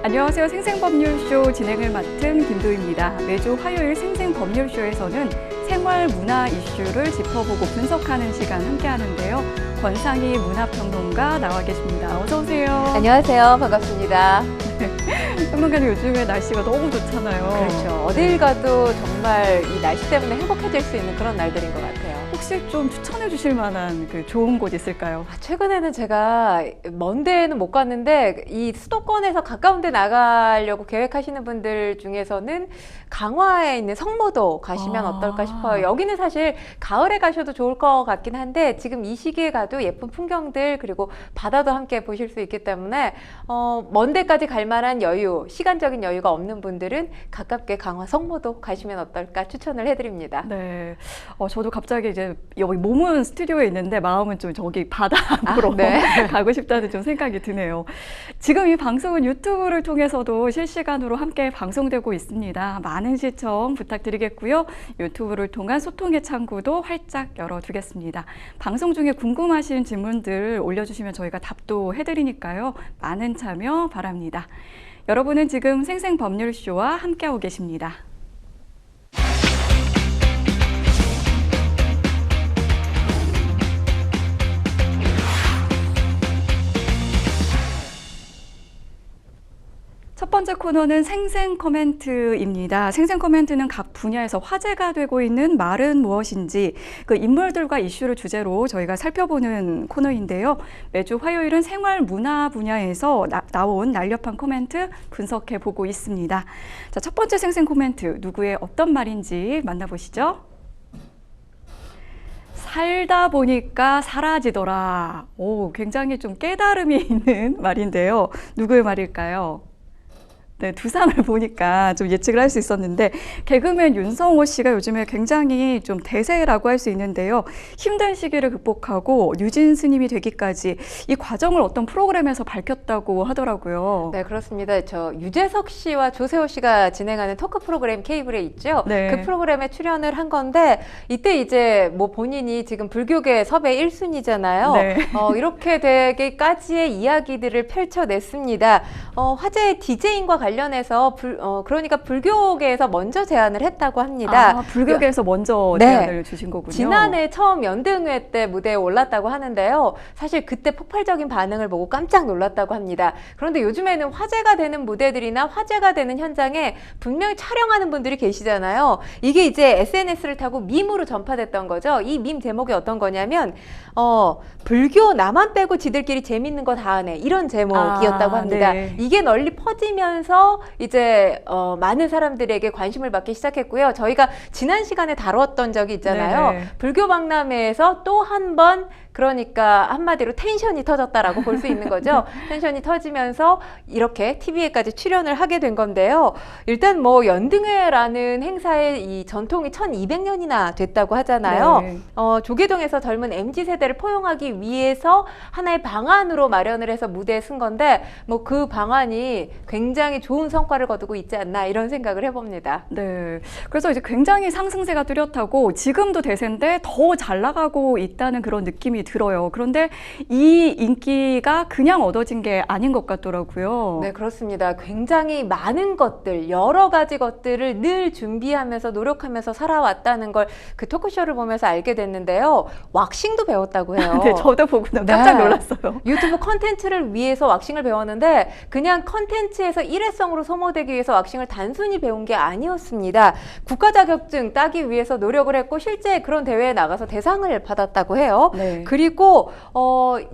안녕하세요. 생생법률쇼 진행을 맡은 김도희입니다. 매주 화요일 생생법률쇼에서는 생활 문화 이슈를 짚어보고 분석하는 시간 함께 하는데요. 권상희 문화평론가 나와 계십니다. 어서 오세요. 안녕하세요. 반갑습니다. 평론가님, 요즘에 날씨가 너무 좋잖아요. 그렇죠. 어딜 가도 정말 이 날씨 때문에 행복해질 수 있는 그런 날들인 것 같아요. 혹시 좀 추천해 주실 만한 그 좋은 곳 있을까요? 최근에는 제가 먼 데는 못 갔는데 이 수도권에서 가까운 데 나가려고 계획하시는 분들 중에서는 강화에 있는 성모도 가시면 어떨까 싶어요. 여기는 사실 가을에 가셔도 좋을 것 같긴 한데 지금 이 시기에 가도 예쁜 풍경들 그리고 바다도 함께 보실 수 있기 때문에 먼 데까지 갈 만한 여유, 시간적인 여유가 없는 분들은 가깝게 강화 성모도 가시면 어떨까 추천을 해드립니다. 네, 저도 갑자기 이제 여기 몸은 스튜디오에 있는데 마음은 좀 저기 바다 앞으로 네. 가고 싶다는 좀 생각이 드네요. 지금 이 방송은 유튜브를 통해서도 실시간으로 함께 방송되고 있습니다. 많은 시청 부탁드리겠고요. 유튜브를 통한 소통의 창구도 활짝 열어두겠습니다. 방송 중에 궁금하신 질문들 올려주시면 저희가 답도 해드리니까요. 많은 참여 바랍니다. 여러분은 지금 생생법률쇼와 함께하고 계십니다. 첫 번째 코너는 생생 코멘트입니다. 생생 코멘트는 각 분야에서 화제가 되고 있는 말은 무엇인지 그 인물들과 이슈를 주제로 저희가 살펴보는 코너인데요. 매주 화요일은 생활 문화 분야에서 나온 날렵한 코멘트 분석해 보고 있습니다. 자, 첫 번째 생생 코멘트, 누구의 어떤 말인지 만나보시죠. 살다 보니까 사라지더라. 오, 굉장히 좀 깨달음이 있는 말인데요. 누구의 말일까요? 네, 두상을 보니까 좀 예측을 할 수 있었는데 개그맨 윤성호 씨가 요즘에 굉장히 좀 대세라고 할 수 있는데요. 힘든 시기를 극복하고 뉴진 스님이 되기까지 이 과정을 어떤 프로그램에서 밝혔다고 하더라고요. 네, 그렇습니다. 저 유재석 씨와 조세호 씨가 진행하는 토크 프로그램 케이블에 있죠. 네. 그 프로그램에 출연을 한 건데 이때 이제 뭐 본인이 지금 불교계 섭외 1순위잖아요. 네. 이렇게 되기까지의 이야기들을 펼쳐냈습니다. 화제의 DJ인과 관련해서 그러니까 불교계에서 먼저 제안을 했다고 합니다. 불교계에서 먼저 네. 제안을 주신 거군요. 지난해 처음 연등회 때 무대에 올랐다고 하는데요. 사실 그때 폭발적인 반응을 보고 깜짝 놀랐다고 합니다. 그런데 요즘에는 화제가 되는 무대들이나 화제가 되는 현장에 분명히 촬영하는 분들이 계시잖아요. 이게 이제 SNS를 타고 밈으로 전파됐던 거죠. 이 밈 제목이 어떤 거냐면 불교 나만 빼고 지들끼리 재밌는 거 다 하네, 이런 제목이었다고 합니다. 네. 이게 널리 퍼지면서 이제 많은 사람들에게 관심을 받기 시작했고요. 저희가 지난 시간에 다뤘던 적이 있잖아요. 네네. 불교 박람회에서 또 한 번, 그러니까 한마디로 텐션이 터졌다라고 볼 수 있는 거죠. 텐션이 터지면서 이렇게 TV에까지 출연을 하게 된 건데요. 일단 뭐 연등회라는 행사의 이 전통이 1200년이나 됐다고 하잖아요. 네. 조계동에서 젊은 MZ세대를 포용하기 위해서 하나의 방안으로 마련을 해서 무대에 쓴 건데 뭐 그 방안이 굉장히 좋은 성과를 거두고 있지 않나, 이런 생각을 해봅니다. 네. 그래서 이제 굉장히 상승세가 뚜렷하고 지금도 대세인데 더 잘 나가고 있다는 그런 느낌이 들어요. 그런데 이 인기가 그냥 얻어진 게 아닌 것 같더라고요. 네, 그렇습니다. 굉장히 많은 것들, 여러 가지 것들을 늘 준비하면서 노력하면서 살아왔다는 걸 그 토크쇼를 보면서 알게 됐는데요. 왁싱도 배웠다고 해요. 네, 저도 보고 깜짝 놀랐어요. 유튜브 컨텐츠를 위해서 왁싱을 배웠는데 그냥 컨텐츠에서 일회성으로 소모되기 위해서 왁싱을 단순히 배운 게 아니었습니다. 국가 자격증 따기 위해서 노력을 했고 실제 그런 대회에 나가서 대상을 받았다고 해요. 네. 그리고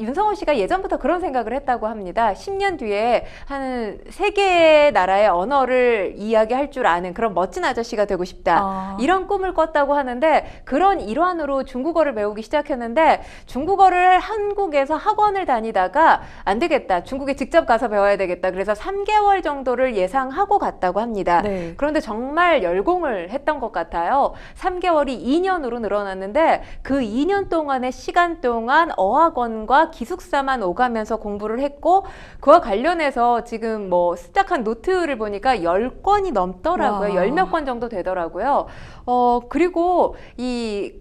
윤성호 씨가 예전부터 그런 생각을 했다고 합니다. 10년 뒤에 한 3개의 나라의 언어를 이야기할 줄 아는 그런 멋진 아저씨가 되고 싶다. 이런 꿈을 꿨다고 하는데 그런 일환으로 중국어를 배우기 시작했는데 중국어를 한국에서 학원을 다니다가 안 되겠다, 중국에 직접 가서 배워야 되겠다. 그래서 3개월 정도를 예상하고 갔다고 합니다. 네. 그런데 정말 열공을 했던 것 같아요. 3개월이 2년으로 늘어났는데 그 2년 동안의 시간 동안 동안 어학원과 기숙사만 오가면서 공부를 했고 그와 관련해서 지금 뭐 시작한 노트를 보니까 10권이 넘더라고요. 와. 10몇 권 정도 되더라고요. 그리고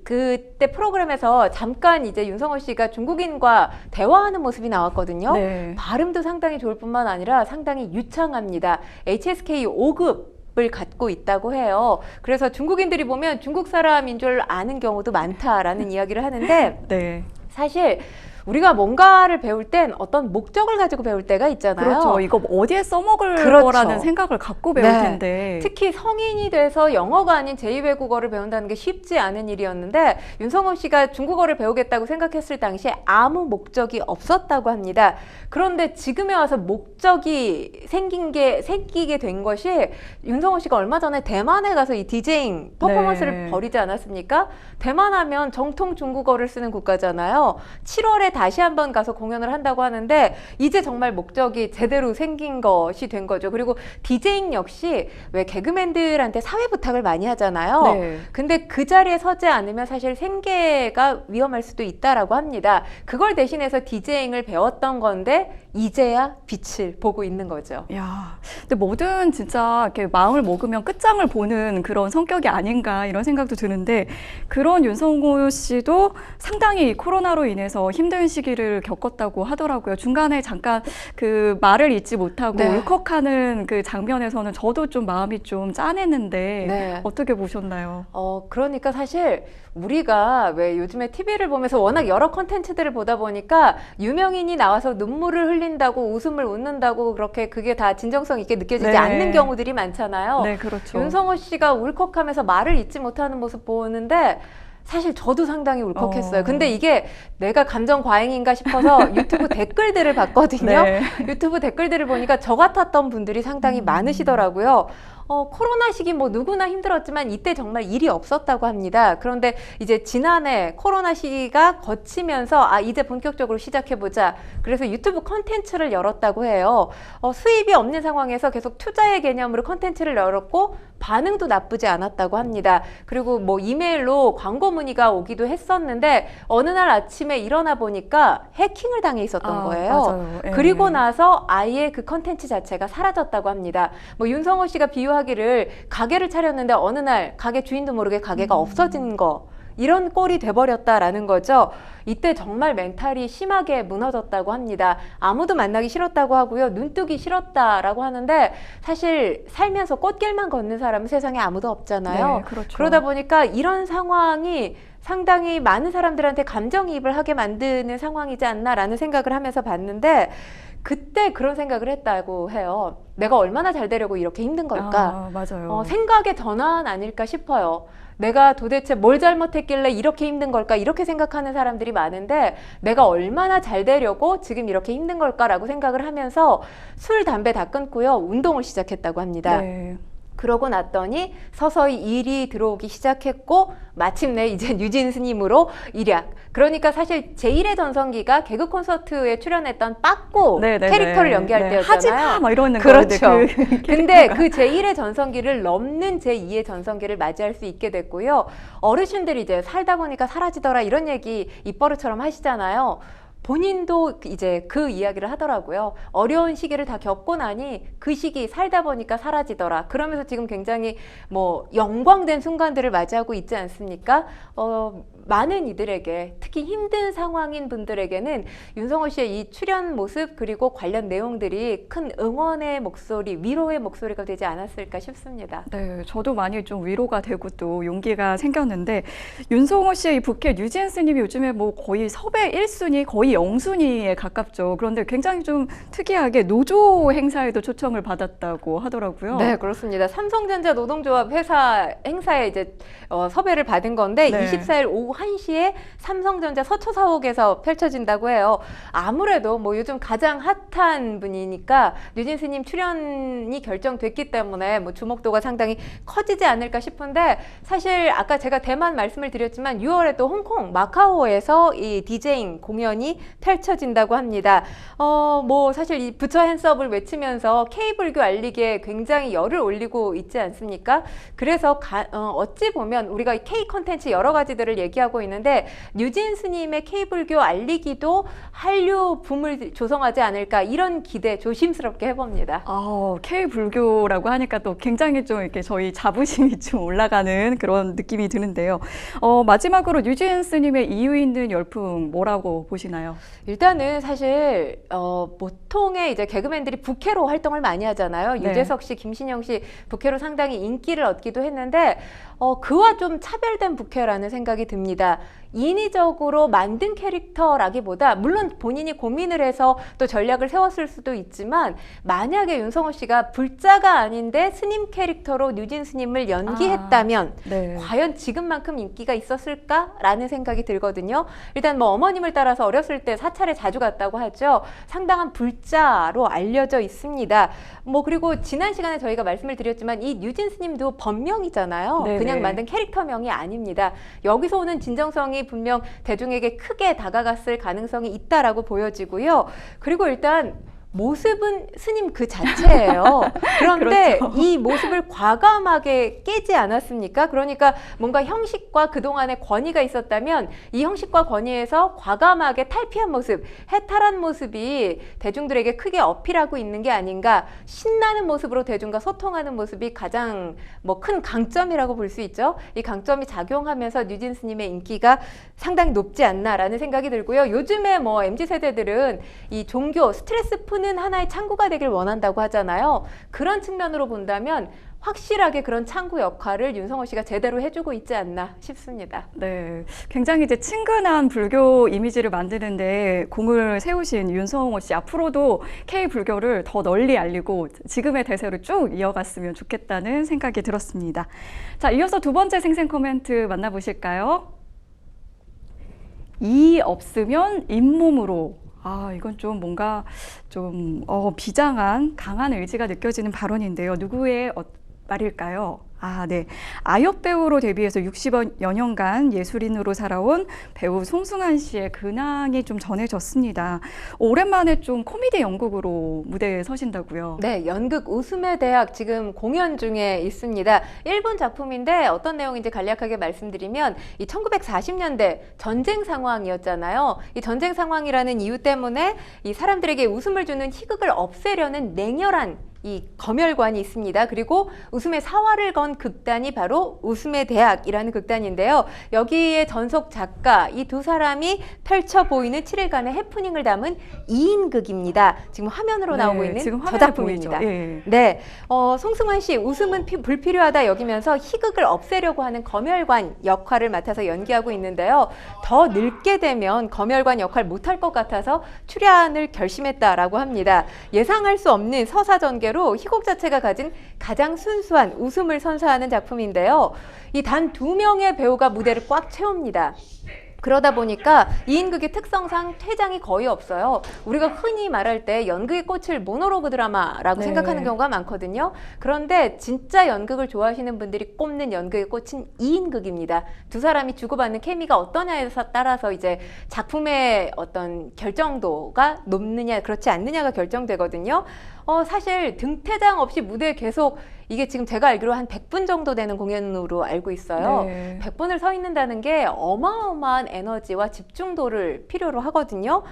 그때 프로그램에서 잠깐 이제 윤성호 씨가 중국인과 대화하는 모습이 나왔거든요. 네. 발음도 상당히 좋을 뿐만 아니라 상당히 유창합니다. HSK 5급 을 갖고 있다고 해요. 그래서 중국인들이 보면 중국 사람인 줄 아는 경우도 많다라는 이야기를 하는데 네. 사실 우리가 뭔가를 배울 땐 어떤 목적을 가지고 배울 때가 있잖아요. 그렇죠. 이거 어디에 써먹을 그렇죠. 거라는 생각을 갖고 배울 네. 텐데. 특히 성인이 돼서 영어가 아닌 제2외국어를 배운다는 게 쉽지 않은 일이었는데 윤성호 씨가 중국어를 배우겠다고 생각했을 당시에 아무 목적이 없었다고 합니다. 그런데 지금에 와서 목적이 생기게 된 것이 윤성호 씨가 얼마 전에 대만에 가서 이 디제잉 퍼포먼스를 네. 벌이지 않았습니까? 대만 하면 정통 중국어를 쓰는 국가잖아요. 7월에 다시 한번 가서 공연을 한다고 하는데 이제 정말 목적이 제대로 생긴 것이 된 거죠. 그리고 디제잉 역시 왜 개그맨들한테 사회 부탁을 많이 하잖아요. 네. 근데 그 자리에 서지 않으면 사실 생계가 위험할 수도 있다라고 합니다. 그걸 대신해서 디제잉을 배웠던 건데 이제야 빛을 보고 있는 거죠. 야, 근데 뭐든 진짜 이렇게 마음을 먹으면 끝장을 보는 그런 성격이 아닌가 이런 생각도 드는데 그런 윤성호 씨도 상당히 이 코로나로 인해서 힘든 시기를 겪었다고 하더라고요. 중간에 잠깐 그 말을 잇지 못하고 네. 울컥하는 그 장면에서는 저도 좀 마음이 좀 짠했는데 네. 어떻게 보셨나요? 그러니까 사실 우리가 왜 요즘에 TV를 보면서 워낙 여러 컨텐츠들을 보다 보니까 유명인이 나와서 눈물을 흘린다고 웃음을 웃는다고 그렇게 그게 다 진정성 있게 느껴지지 네. 않는 경우들이 많잖아요. 네, 그렇죠. 윤성호 씨가 울컥하면서 말을 잇지 못하는 모습 보는데 사실 저도 상당히 울컥했어요. 근데 이게 내가 감정 과잉인가 싶어서 유튜브 댓글들을 봤거든요. 네. 유튜브 댓글들을 보니까 저 같았던 분들이 상당히 많으시더라고요. 코로나 시기 뭐 누구나 힘들었지만 이때 정말 일이 없었다고 합니다. 그런데 이제 지난해 코로나 시기가 거치면서 이제 본격적으로 시작해보자. 그래서 유튜브 컨텐츠를 열었다고 해요. 수입이 없는 상황에서 계속 투자의 개념으로 컨텐츠를 열었고 반응도 나쁘지 않았다고 합니다. 그리고 뭐 이메일로 광고 문의가 오기도 했었는데 어느 날 아침에 일어나 보니까 해킹을 당해 있었던 거예요. 맞아요. 예. 그리고 나서 아예 그 컨텐츠 자체가 사라졌다고 합니다. 뭐 윤성호 씨가 비유하기를 가게를 차렸는데 어느 날 가게 주인도 모르게 가게가 없어진 거 이런 꼴이 돼버렸다라는 거죠. 이때 정말 멘탈이 심하게 무너졌다고 합니다. 아무도 만나기 싫었다고 하고요. 눈뜨기 싫었다라고 하는데 사실 살면서 꽃길만 걷는 사람은 세상에 아무도 없잖아요. 네, 그렇죠. 그러다 보니까 이런 상황이 상당히 많은 사람들한테 감정이입을 하게 만드는 상황이지 않나라는 생각을 하면서 봤는데 그때 그런 생각을 했다고 해요. 내가 얼마나 잘 되려고 이렇게 힘든 걸까? 맞아요. 생각의 전환 아닐까 싶어요. 내가 도대체 뭘 잘못했길래 이렇게 힘든 걸까? 이렇게 생각하는 사람들이 많은데 내가 얼마나 잘 되려고 지금 이렇게 힘든 걸까라고 생각을 하면서 술, 담배 다 끊고요. 운동을 시작했다고 합니다. 네. 그러고 났더니 서서히 일이 들어오기 시작했고 마침내 이제 뉴진 스님으로 일약. 그러니까 사실 제1의 전성기가 개그 콘서트에 출연했던 빠꼬 네네네. 캐릭터를 연기할 때였잖아요. 하지마 막 이러는 그렇죠. 거였는데 근데 그 제1의 전성기를 넘는 제2의 전성기를 맞이할 수 있게 됐고요. 어르신들이 이제 살다 보니까 사라지더라 이런 얘기 입버릇처럼 하시잖아요. 본인도 이제 그 이야기를 하더라고요. 어려운 시기를 다 겪고 나니 그 시기 살다 보니까 사라지더라. 그러면서 지금 굉장히 뭐 영광된 순간들을 맞이하고 있지 않습니까? 많은 이들에게 특히 힘든 상황인 분들에게는 윤성호 씨의 이 출연 모습 그리고 관련 내용들이 큰 응원의 목소리, 위로의 목소리가 되지 않았을까 싶습니다. 네, 저도 많이 좀 위로가 되고 또 용기가 생겼는데 윤성호 씨의 이 부캐 뉴진 스님이 요즘에 뭐 거의 섭외 1순위, 거의 0순위에 가깝죠. 그런데 굉장히 좀 특이하게 노조 행사에도 초청을 받았다고 하더라고요. 네, 그렇습니다. 삼성전자 노동조합 회사 행사에 이제 섭외를 받은 건데 네. 24일 오후 1시에 삼성전자 서초사옥에서 펼쳐진다고 해요. 아무래도 뭐 요즘 가장 핫한 분이니까 뉴진 스님 출연이 결정됐기 때문에 뭐 주목도가 상당히 커지지 않을까 싶은데 사실 아까 제가 대만 말씀을 드렸지만 6월에 또 홍콩 마카오에서 이 디제잉 공연이 펼쳐진다고 합니다. 뭐 사실 이 부처 핸즈업을 외치면서 K불교 알리기에 굉장히 열을 올리고 있지 않습니까? 그래서 어찌 보면 우리가 K 컨텐츠 여러 가지들을 얘기하고 얘기하고 있는데 뉴진 스님의 K불교 알리기도 한류 붐을 조성하지 않을까 이런 기대 조심스럽게 해봅니다. K불교라고 하니까 또 굉장히 좀 이렇게 저희 자부심이 좀 올라가는 그런 느낌이 드는데요. 마지막으로 뉴진 스님의 이유 있는 열풍 뭐라고 보시나요? 일단은 사실 보통의 이제 개그맨들이 부캐로 활동을 많이 하잖아요. 네. 유재석 씨, 김신영 씨 부캐로 상당히 인기를 얻기도 했는데 그와 좀 차별된 부캐라는 생각이 듭니다. 인위적으로 만든 캐릭터라기보다 물론 본인이 고민을 해서 또 전략을 세웠을 수도 있지만 만약에 윤성호 씨가 불자가 아닌데 스님 캐릭터로 뉴진 스님을 연기했다면 네. 과연 지금만큼 인기가 있었을까라는 생각이 들거든요. 일단 뭐 어머님을 따라서 어렸을 때 사찰에 자주 갔다고 하죠. 상당한 불자로 알려져 있습니다. 뭐 그리고 지난 시간에 저희가 말씀을 드렸지만 이 뉴진 스님도 본명이잖아요. 네네. 그냥 만든 캐릭터명이 아닙니다. 여기서 오는 진정성이 분명 대중에게 크게 다가갔을 가능성이 있다라고 보여지고요. 그리고 일단 모습은 스님 그 자체예요. 그런데 그렇죠. 이 모습을 과감하게 깨지 않았습니까? 그러니까 뭔가 형식과 그동안의 권위가 있었다면 이 형식과 권위에서 과감하게 탈피한 모습, 해탈한 모습이 대중들에게 크게 어필하고 있는 게 아닌가. 신나는 모습으로 대중과 소통하는 모습이 가장 뭐 큰 강점이라고 볼 수 있죠. 이 강점이 작용하면서 뉴진 스님의 인기가 상당히 높지 않나라는 생각이 들고요. 요즘에 뭐 MZ세대들은 이 종교, 스트레스 푸는 하나의 창구가 되길 원한다고 하잖아요. 그런 측면으로 본다면 확실하게 그런 창구 역할을 윤성호 씨가 제대로 해주고 있지 않나 싶습니다. 네, 굉장히 이제 친근한 불교 이미지를 만드는데 공을 세우신 윤성호 씨, 앞으로도 K불교를 더 널리 알리고 지금의 대세를 쭉 이어갔으면 좋겠다는 생각이 들었습니다. 자, 이어서 두 번째 생생 코멘트 만나보실까요? 이 없으면 잇몸으로. 이건 좀 뭔가 좀 비장한 강한 의지가 느껴지는 발언인데요. 누구의 말일까요? 네. 아역 배우로 데뷔해서 60여 년간 예술인으로 살아온 배우 송승환 씨의 근황이 좀 전해졌습니다. 오랜만에 좀 코미디 연극으로 무대에 서신다고요? 네, 연극 웃음의 대학 지금 공연 중에 있습니다. 일본 작품인데 어떤 내용인지 간략하게 말씀드리면 이 1940년대 전쟁 상황이었잖아요. 이 전쟁 상황이라는 이유 때문에 이 사람들에게 웃음을 주는 희극을 없애려는 냉혈한 이 검열관이 있습니다. 그리고 웃음의 사활을 건 극단이 바로 웃음의 대학이라는 극단인데요. 여기에 전속 작가 이 두 사람이 펼쳐 보이는 7일간의 해프닝을 담은 2인극입니다. 지금 화면으로 나오고 있는 지금 저 화면에 작품입니다. 보이죠? 예. 네, 송승환 씨 웃음은 불필요하다 여기면서 희극을 없애려고 하는 검열관 역할을 맡아서 연기하고 있는데요. 더 늙게 되면 검열관 역할 못할 것 같아서 출연을 결심했다라고 합니다. 예상할 수 없는 서사전개 로 희곡 자체가 가진 가장 순수한 웃음을 선사하는 작품인데요. 이 단 2명의 배우가 무대를 꽉 채웁니다. 그러다 보니까 2인극의 특성상 퇴장이 거의 없어요. 우리가 흔히 말할 때 연극의 꽃을 모노로그 드라마라고 네. 생각하는 경우가 많거든요. 그런데 진짜 연극을 좋아하시는 분들이 꼽는 연극의 꽃은 2인극입니다. 두 사람이 주고받는 케미가 어떠냐에 따라서 이제 작품의 어떤 결정도가 높느냐 그렇지 않느냐가 결정되거든요. 사실 등퇴장 없이 무대에 계속 이게 지금 제가 알기로 한 100분 정도 되는 공연으로 알고 있어요. 네. 100분을 서 있는다는 게 어마어마한 에너지와 집중도를 필요로 하거든요.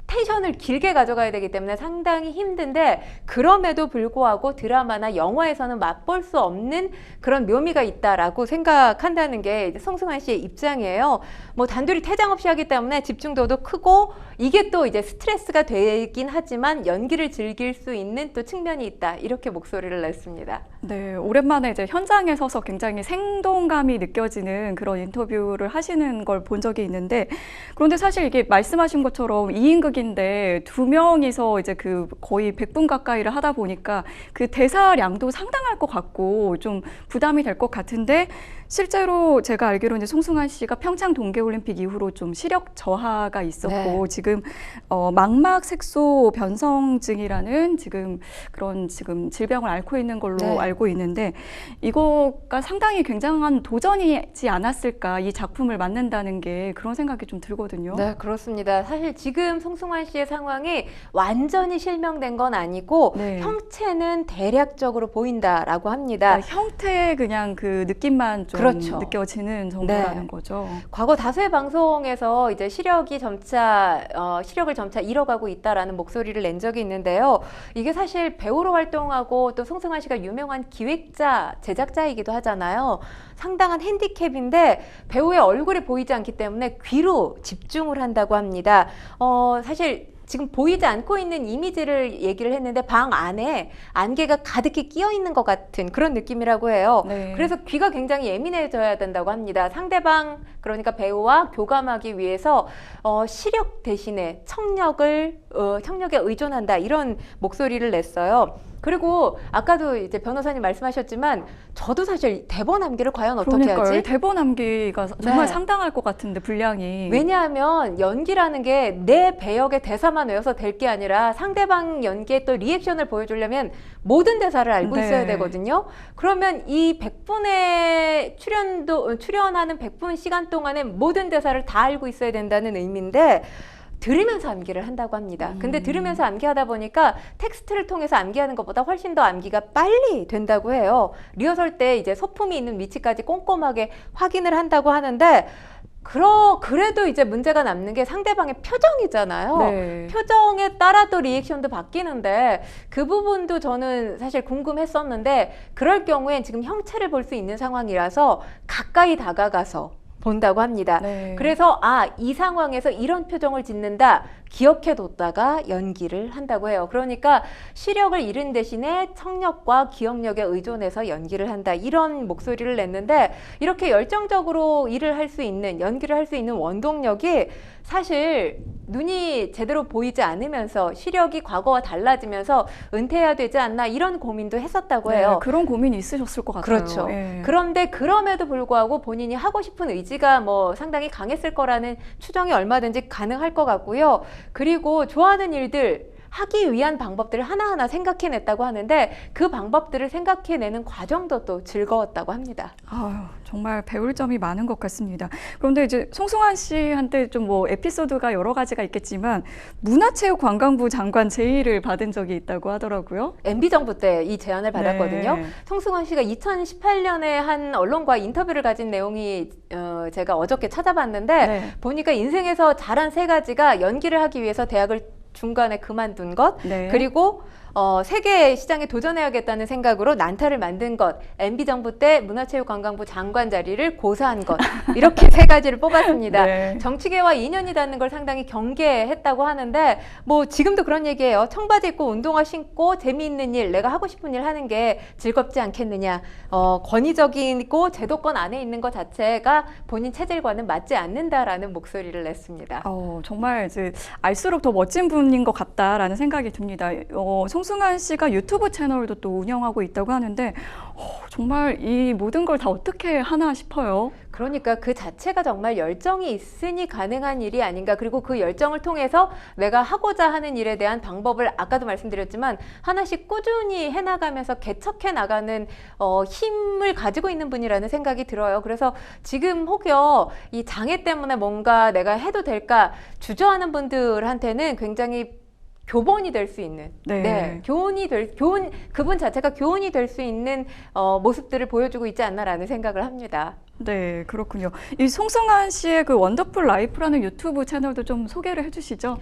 텐션을 길게 가져가야 되기 때문에 상당히 힘든데 그럼에도 불구하고 드라마나 영화에서는 맛볼 수 없는 그런 묘미가 있다라고 생각한다는 게 이제 송승환 씨의 입장이에요. 뭐 단둘이 퇴장 없이 하기 때문에 집중도도 크고 이게 또 이제 스트레스가 되긴 하지만 연기를 즐길 수 있는 또 측면이 있다. 이렇게 목소리를 냈습니다. 네, 오랜만에 이제 현장에 서서 굉장히 생동감이 느껴지는 그런 인터뷰를 하시는 걸 본 적이 있는데 그런데 사실 이게 말씀하신 것처럼 2인극인데 2명이서 이제 그 거의 100분 가까이를 하다 보니까 그 대사량도 상당할 것 같고 좀 부담이 될 것 같은데 실제로 제가 알기로는 송승환 씨가 평창 동계올림픽 이후로 좀 시력 저하가 있었고 네. 지금 망막 색소 변성증이라는 지금 그런 지금 질병을 앓고 있는 걸로 네. 알고 있는데 이거가 상당히 굉장한 도전이지 않았을까 이 작품을 맡는다는 게 그런 생각이 좀 들거든요. 네, 그렇습니다. 사실 지금 송승환 송승환 씨의 상황이 완전히 실명된 건 아니고 네. 형체는 대략적으로 보인다라고 합니다. 그러니까 형태의 그냥 그 느낌만 좀 그렇죠. 느껴지는 정도라는 네. 거죠. 과거 다수의 방송에서 이제 시력을 점차 잃어가고 있다라는 목소리를 낸 적이 있는데요. 이게 사실 배우로 활동하고 또 송승환 씨가 유명한 기획자, 제작자이기도 하잖아요. 상당한 핸디캡인데 배우의 얼굴이 보이지 않기 때문에 귀로 집중을 한다고 합니다. 사실 지금 보이지 않고 있는 이미지를 얘기를 했는데 방 안에 안개가 가득히 끼어 있는 것 같은 그런 느낌이라고 해요. 네. 그래서 귀가 굉장히 예민해져야 된다고 합니다. 상대방, 그러니까 배우와 교감하기 위해서 시력 대신에 청력에 의존한다, 이런 목소리를 냈어요. 그리고 아까도 이제 변호사님 말씀하셨지만 저도 사실 대본 암기를 과연 어떻게 그러니까요. 하지? 대본 암기가 정말 네. 상당할 것 같은데 분량이. 왜냐하면 연기라는 게 내 배역의 대사만 외워서 될 게 아니라 상대방 연기에 또 리액션을 보여주려면 모든 대사를 알고 네. 있어야 되거든요. 그러면 이 100분의 출연하는 100분 시간 동안에 모든 대사를 다 알고 있어야 된다는 의미인데 들으면서 암기를 한다고 합니다. 근데 들으면서 암기하다 보니까 텍스트를 통해서 암기하는 것보다 훨씬 더 암기가 빨리 된다고 해요. 리허설 때 이제 소품이 있는 위치까지 꼼꼼하게 확인을 한다고 하는데 그래도 이제 문제가 남는 게 상대방의 표정이잖아요. 네. 표정에 따라 또 리액션도 바뀌는데 그 부분도 저는 사실 궁금했었는데 그럴 경우엔 지금 형체를 볼 수 있는 상황이라서 가까이 다가가서 본다고 합니다. 네. 그래서 이 상황에서 이런 표정을 짓는다 기억해뒀다가 연기를 한다고 해요. 그러니까 시력을 잃은 대신에 청력과 기억력에 의존해서 연기를 한다, 이런 목소리를 냈는데 이렇게 열정적으로 연기를 할 수 있는 원동력이 사실 눈이 제대로 보이지 않으면서 시력이 과거와 달라지면서 은퇴해야 되지 않나, 이런 고민도 했었다고 해요. 네, 그런 고민이 있으셨을 것 같아요. 그렇죠. 예. 그런데 그럼에도 불구하고 본인이 하고 싶은 의지가 상당히 강했을 거라는 추정이 얼마든지 가능할 것 같고요. 그리고 좋아하는 일들 하기 위한 방법들을 하나하나 생각해냈다고 하는데 그 방법들을 생각해내는 과정도 또 즐거웠다고 합니다. 아유, 정말 배울 점이 많은 것 같습니다. 그런데 이제 송승환 씨한테 좀 에피소드가 여러 가지가 있겠지만 문화체육관광부 장관 제의를 받은 적이 있다고 하더라고요. MB 정부 때 이 제안을 받았거든요. 네. 송승환 씨가 2018년에 한 언론과 인터뷰를 가진 내용이 제가 어저께 찾아봤는데 네. 보니까 인생에서 잘한 3가지가 연기를 하기 위해서 대학을 중간에 그만둔 것, 네. 그리고 세계 시장에 도전해야겠다는 생각으로 난타를 만든 것, MB 정부 때 문화체육관광부 장관 자리를 고사한 것, 이렇게 3가지를 뽑았습니다. 네. 정치계와 인연이 닿는 걸 상당히 경계했다고 하는데 지금도 그런 얘기예요. 청바지 입고 운동화 신고 재미있는 일, 내가 하고 싶은 일 하는 게 즐겁지 않겠느냐. 권위적이고 제도권 안에 있는 것 자체가 본인 체질과는 맞지 않는다라는 목소리를 냈습니다. 정말 이제 알수록 더 멋진 분인 것 같다라는 생각이 듭니다. 송승환 씨가 유튜브 채널도 또 운영하고 있다고 하는데 정말 이 모든 걸 다 어떻게 하나 싶어요. 그러니까 그 자체가 정말 열정이 있으니 가능한 일이 아닌가. 그리고 그 열정을 통해서 내가 하고자 하는 일에 대한 방법을 아까도 말씀드렸지만 하나씩 꾸준히 해나가면서 개척해 나가는 힘을 가지고 있는 분이라는 생각이 들어요. 그래서 지금 혹여 이 장애 때문에 뭔가 내가 해도 될까 주저하는 분들한테는 굉장히 교본이 될 수 있는, 네. 그분 자체가 교훈이 될 수 있는 모습들을 보여주고 있지 않나라는 생각을 합니다. 네, 그렇군요. 이 송승환 씨의 그 원더풀 라이프라는 유튜브 채널도 좀 소개를 해주시죠.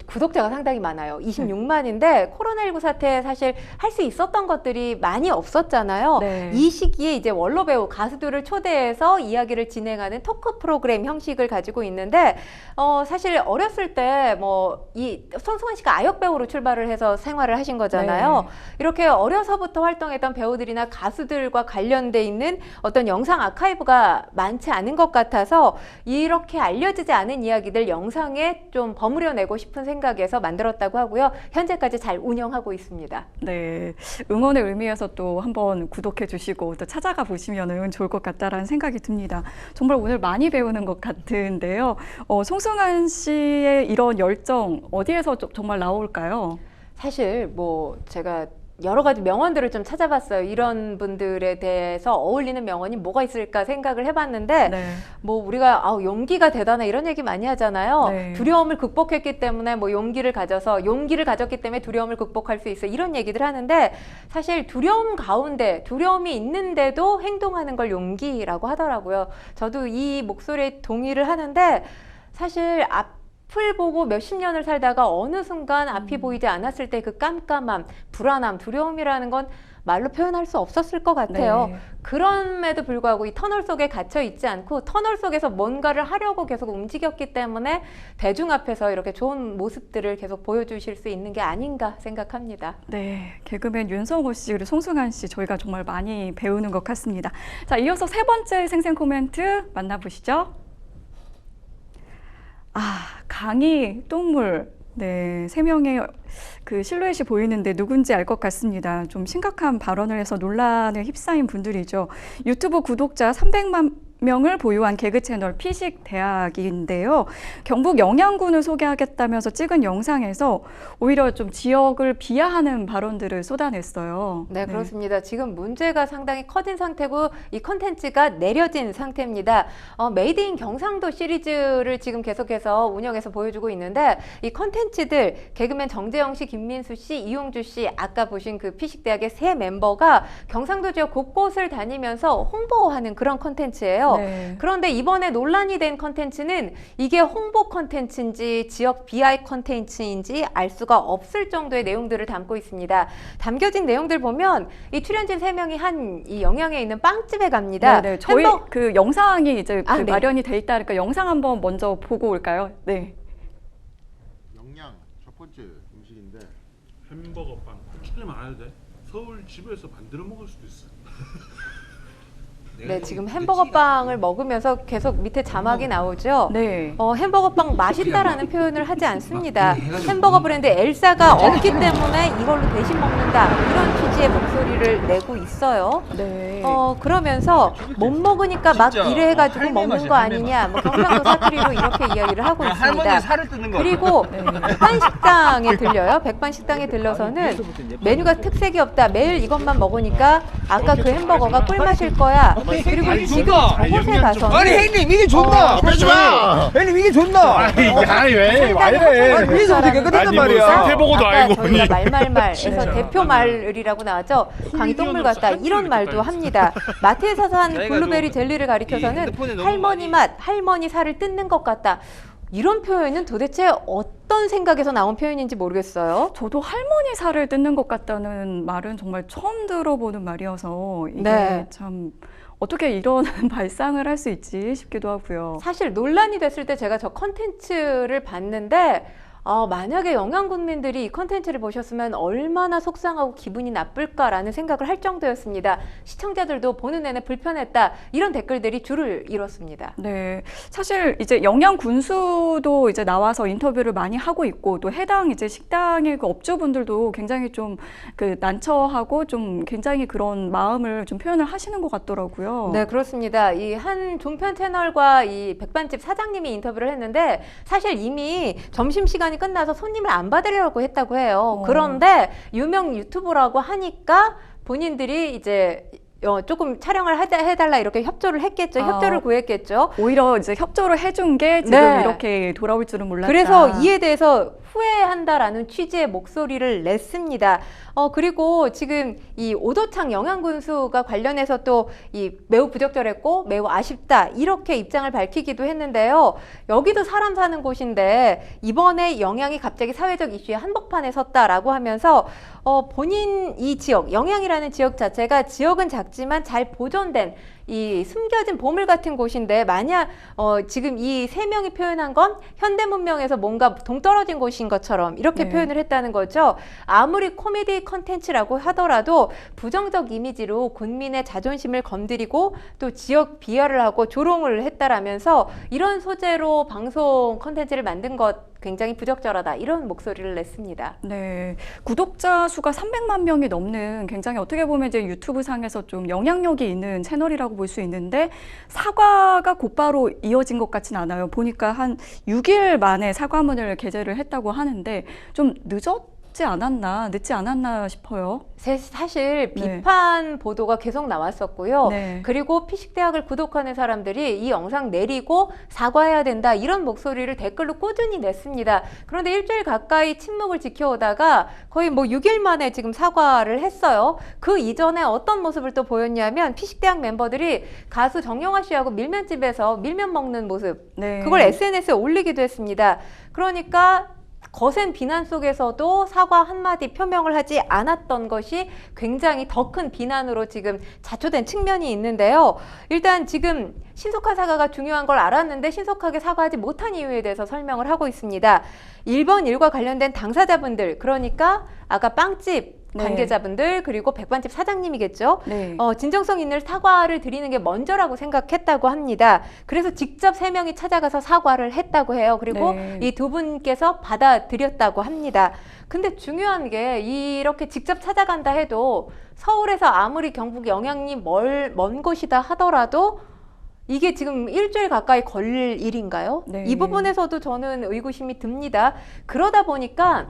구독자가 상당히 많아요. 26만인데 코로나19 사태에 사실 할 수 있었던 것들이 많이 없었잖아요. 네. 이 시기에 이제 원로 배우 가수들을 초대해서 이야기를 진행하는 토크 프로그램 형식을 가지고 있는데 사실 어렸을 때 이 송승환 씨가 아역 배우로 출발을 해서 생활을 하신 거잖아요. 네. 이렇게 어려서부터 활동했던 배우들이나 가수들과 관련돼 있는 어떤 영상 아카이브가 많지 않은 것 같아서 이렇게 알려지지 않은 이야기들 영상에 좀 버무려내고 싶은 생각에서 만들었다고 하고요. 현재까지 잘 운영하고 있습니다. 네, 응원의 의미에서 또 한번 구독해 주시고 또 찾아가 보시면 좋을 것 같다라는 생각이 듭니다. 정말 오늘 많이 배우는 것 같은데요. 송승환 씨의 이런 열정 어디에서 정말 나올까요? 사실 제가 여러 가지 명언들을 좀 찾아봤어요. 이런 분들에 대해서 어울리는 명언이 뭐가 있을까 생각을 해봤는데 네. 뭐 우리가 용기가 대단해 이런 얘기 많이 하잖아요. 네. 두려움을 극복했기 때문에 뭐 용기를 가졌기 때문에 두려움을 극복할 수 있어 이런 얘기들 하는데 사실 두려움 가운데 두려움이 있는데도 행동하는 걸 용기라고 하더라고요. 저도 이 목소리에 동의를 하는데 사실 앞을 보고 몇십 년을 살다가 어느 순간 앞이 보이지 않았을 때 그 깜깜함, 불안함, 두려움이라는 건 말로 표현할 수 없었을 것 같아요. 네. 그럼에도 불구하고 이 터널 속에 갇혀 있지 않고 터널 속에서 뭔가를 하려고 계속 움직였기 때문에 대중 앞에서 이렇게 좋은 모습들을 계속 보여주실 수 있는 게 아닌가 생각합니다. 네, 개그맨 윤성호 씨 그리고 송승환 씨 저희가 정말 많이 배우는 것 같습니다. 자, 이어서 세 번째 생생 코멘트 만나보시죠. 강이 똥물. 네, 세 명의 그 실루엣이 보이는데 누군지 알 것 같습니다. 좀 심각한 발언을 해서 논란에 휩싸인 분들이죠. 유튜브 구독자 300만 명을 보유한 개그 채널 피식대학인데요. 경북 영양군을 소개하겠다면서 찍은 영상에서 오히려 좀 지역을 비하하는 발언들을 쏟아냈어요. 네, 그렇습니다. 지금 문제가 상당히 커진 상태고 이 컨텐츠가 내려진 상태입니다. 메이드 인 경상도 시리즈를 지금 계속해서 운영해서 보여주고 있는데 이 컨텐츠들 개그맨 정재영 씨, 김민수 씨, 이용주 씨 아까 보신 그 피식대학의 세 멤버가 경상도 지역 곳곳을 다니면서 홍보하는 그런 컨텐츠예요. 네. 그런데 이번에 논란이 된 컨텐츠는 이게 홍보 컨텐츠인지 지역 BI 컨텐츠인지 알 수가 없을 정도의 내용들을 담고 있습니다. 담겨진 내용들 보면 이 출연진 3명이 한 이 영양에 있는 빵집에 갑니다. 네, 저희 그 영상이 이제 그 네. 마련이 돼 있다니까 영상 한번 먼저 보고 올까요? 네. 영양 첫 번째 음식인데 햄버거 빵 기름 안 해도 돼? 서울 집에서 만들어 먹을 수도 있어. 네, 지금 햄버거 빵을 먹으면서 계속 밑에 자막이 나오죠. 네. 햄버거 빵 맛있다라는 표현을 하지 않습니다. 햄버거 브랜드 엘사가 없기 때문에 이걸로 대신 먹는다 이런 취지의 목소리를 내고 있어요. 네. 그러면서 못 먹으니까 막 이래 해가지고 먹는 거 아니냐, 뭐 경상도 사투리로 이렇게 이야기를 하고 있습니다. 살을 뜯는 거. 그리고 백반식당에 들려요. 백반식당에 들러서는 메뉴가 특색이 없다. 매일 이것만 먹으니까 아까 그 햄버거가 꿀맛일 거야. 그리고 지금 저곳에 가서는 아니 형님 이게 좋나? 그러지 마! 형님 이게 좋나? 아니 왜? 왜 이래? 아니 위에서 되게 깨끗한 말이야. 햄버거도 아까 알고 저희가 보니. 말말말에서 대표 말이라고 나왔죠. 강이 똥물 같다 이런 말도 합니다. 마트에서 산 블루베리 젤리를 가리켜서는 할머니 맛, 할머니 살을 뜯는 것 같다. 이런 표현은 도대체 어떤 생각에서 나온 표현인지 모르겠어요. 저도 할머니 살을 뜯는 것 같다는 말은 정말 처음 들어보는 말이어서 이게 네. 참 어떻게 이런 발상을 할 수 있지 싶기도 하고요. 사실 논란이 됐을 때 제가 저 컨텐츠를 봤는데 만약에 영양군민들이 이 컨텐츠를 보셨으면 얼마나 속상하고 기분이 나쁠까라는 생각을 할 정도였습니다. 시청자들도 보는 내내 불편했다 이런 댓글들이 줄을 이뤘습니다. 네, 사실 이제 영양 군수도 이제 나와서 인터뷰를 많이 하고 있고 또 해당 이제 식당의 그 업주분들도 굉장히 좀 그 난처하고 좀 굉장히 그런 마음을 좀 표현을 하시는 것 같더라고요. 네, 그렇습니다. 이 한 종편 채널과 이 백반집 사장님이 인터뷰를 했는데 사실 이미 점심시간이 끝나서 손님을 안 받으려고 했다고 해요. 그런데 유명 유튜버라고 하니까 본인들이 이제 조금 촬영을 해달라 이렇게 협조를 했겠죠. 협조를 구했겠죠. 오히려 이제 협조를 해준 게 지금 네. 이렇게 돌아올 줄은 몰랐다. 그래서 이에 대해서 후회한다라는 취지의 목소리를 냈습니다. 그리고 지금 이 오도창 영양군수가 관련해서 또 이 매우 부적절했고 매우 아쉽다 이렇게 입장을 밝히기도 했는데요. 여기도 사람 사는 곳인데 이번에 영양이 갑자기 사회적 이슈의 한복판에 섰다라고 하면서 본인 이 지역, 영양이라는 지역 자체가 지역은 작지만 잘 보존된 이 숨겨진 보물 같은 곳인데 만약 지금 이 세 명이 표현한 건 현대 문명에서 뭔가 동떨어진 곳인 것처럼 이렇게 네. 표현을 했다는 거죠. 아무리 코미디 컨텐츠라고 하더라도 부정적 이미지로 군민의 자존심을 건드리고 또 지역 비하를 하고 조롱을 했다라면서 이런 소재로 방송 컨텐츠를 만든 것 굉장히 부적절하다 이런 목소리를 냈습니다. 네, 구독자 수가 300만 명이 넘는 굉장히 어떻게 보면 이제 유튜브 상에서 좀 영향력이 있는 채널이라고 볼 수 있는데 사과가 곧바로 이어진 것 같진 않아요. 보니까 한 6일 만에 사과문을 게재를 했다고 하는데 좀 늦었 쉽지 않았나, 늦지 않았나 싶어요. 사실 네. 비판 보도가 계속 나왔었고요. 네. 그리고 피식대학을 구독하는 사람들이 이 영상 내리고 사과해야 된다 이런 목소리를 댓글로 꾸준히 냈습니다. 그런데 일주일 가까이 침묵을 지켜오다가 거의 뭐 6일 만에 지금 사과를 했어요. 그 이전에 어떤 모습을 또 보였냐면 피식대학 멤버들이 가수 정영화 씨하고 밀면집에서 밀면 먹는 모습, 네. 그걸 SNS에 올리기도 했습니다. 그러니까 거센 비난 속에서도 사과 한마디 표명을 하지 않았던 것이 굉장히 더 큰 비난으로 지금 자초된 측면이 있는데요. 일단 지금 신속한 사과가 중요한 걸 알았는데 신속하게 사과하지 못한 이유에 대해서 설명을 하고 있습니다. 1번 일과 관련된 당사자분들, 그러니까 아까 빵집 네. 관계자분들 그리고 백반집 사장님이겠죠. 네. 진정성 있는 사과를 드리는 게 먼저라고 생각했다고 합니다. 그래서 직접 3명이 찾아가서 사과를 했다고 해요. 그리고 네. 이 두 분께서 받아들였다고 합니다. 근데 중요한 게 이렇게 직접 찾아간다 해도 서울에서 아무리 경북 영양이 먼 곳이다 하더라도 이게 지금 일주일 가까이 걸릴 일인가요? 네. 이 부분에서도 저는 의구심이 듭니다. 그러다 보니까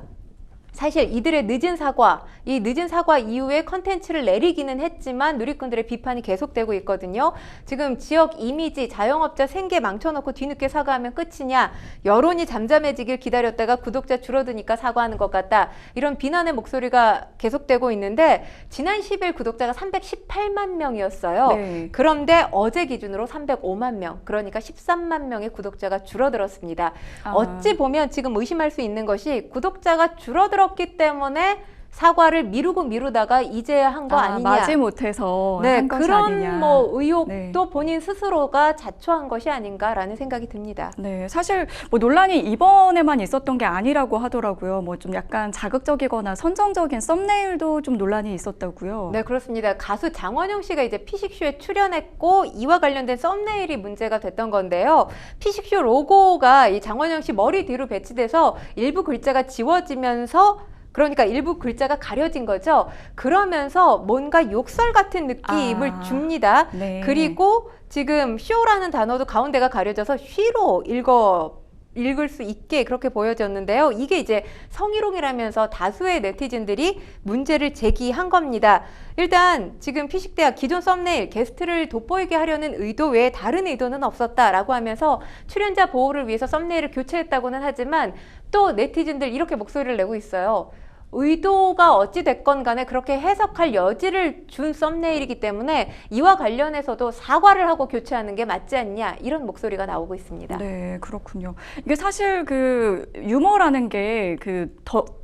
사실 이들의 늦은 사과, 이 늦은 사과 이후에 컨텐츠를 내리기는 했지만 누리꾼들의 비판이 계속되고 있거든요. 지금 지역 이미지, 자영업자 생계 망쳐놓고 뒤늦게 사과하면 끝이냐, 여론이 잠잠해지길 기다렸다가 구독자 줄어드니까 사과하는 것 같다, 이런 비난의 목소리가 계속되고 있는데 지난 10일 구독자가 318만 명이었어요. 네. 그런데 어제 기준으로 305만 명, 그러니까 13만 명의 구독자가 줄어들었습니다. 어찌 보면 지금 의심할 수 있는 것이 구독자가 줄어들었기 때문에 사과를 미루다가 이제야 한 거 아니냐. 마지못해서 네, 한 것이 아니냐. 그런 뭐 의혹도 네. 본인 스스로가 자초한 것이 아닌가라는 생각이 듭니다. 네, 사실 뭐 논란이 이번에만 있었던 게 아니라고 하더라고요. 뭐 좀 약간 자극적이거나 선정적인 썸네일도 좀 논란이 있었다고요. 네, 그렇습니다. 가수 장원영 씨가 이제 피식쇼에 출연했고 이와 관련된 썸네일이 문제가 됐던 건데요. 피식쇼 로고가 이 장원영 씨 머리 뒤로 배치돼서 일부 글자가 지워지면서, 그러니까 일부 글자가 가려진 거죠. 그러면서 뭔가 욕설 같은 느낌을 줍니다. 네. 그리고 지금 쇼라는 단어도 가운데가 가려져서 쉬로 읽을 수 있게 그렇게 보여졌는데요. 이게 이제 성희롱이라면서 다수의 네티즌들이 문제를 제기한 겁니다. 일단 지금 피식대학 기존 썸네일 게스트를 돋보이게 하려는 의도 외에 다른 의도는 없었다라고 하면서 출연자 보호를 위해서 썸네일을 교체했다고는 하지만 또 네티즌들 이렇게 목소리를 내고 있어요. 의도가 어찌 됐건 간에 그렇게 해석할 여지를 준 썸네일이기 때문에 이와 관련해서도 사과를 하고 교체하는 게 맞지 않냐, 이런 목소리가 나오고 있습니다. 네, 그렇군요. 이게 사실 그 유머라는 게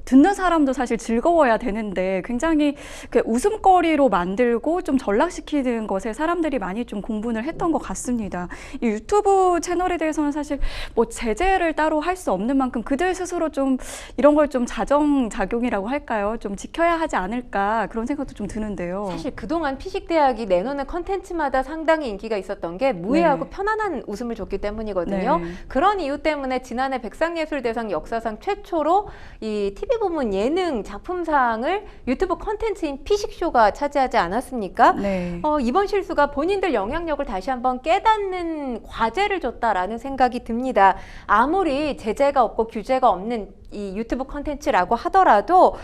듣는 사람도 사실 즐거워야 되는데 굉장히 그 웃음거리로 만들고 좀 전락시키는 것에 사람들이 많이 좀 공분을 했던 것 같습니다. 이 유튜브 채널에 대해서는 사실 뭐 제재를 따로 할 수 없는 만큼 그들 스스로 좀 이런 걸 좀 자정작용이라고 할까요? 좀 지켜야 하지 않을까, 그런 생각도 좀 드는데요. 사실 그동안 피식대학이 내놓는 컨텐츠마다 상당히 인기가 있었던 게 무해하고 네. 편안한 웃음을 줬기 때문이거든요. 네. 그런 이유 때문에 지난해 백상예술대상 역사상 최초로 이 TV 부문 예능 작품상을 유튜브 컨텐츠인 피식쇼가 차지하지 않았습니까? 네. 이번 실수가 본인들 영향력을 다시 한번 깨닫는 과제를 줬다라는 생각이 듭니다. 아무리 제재가 없고 규제가 없는 이 유튜브 컨텐츠라고 하더라도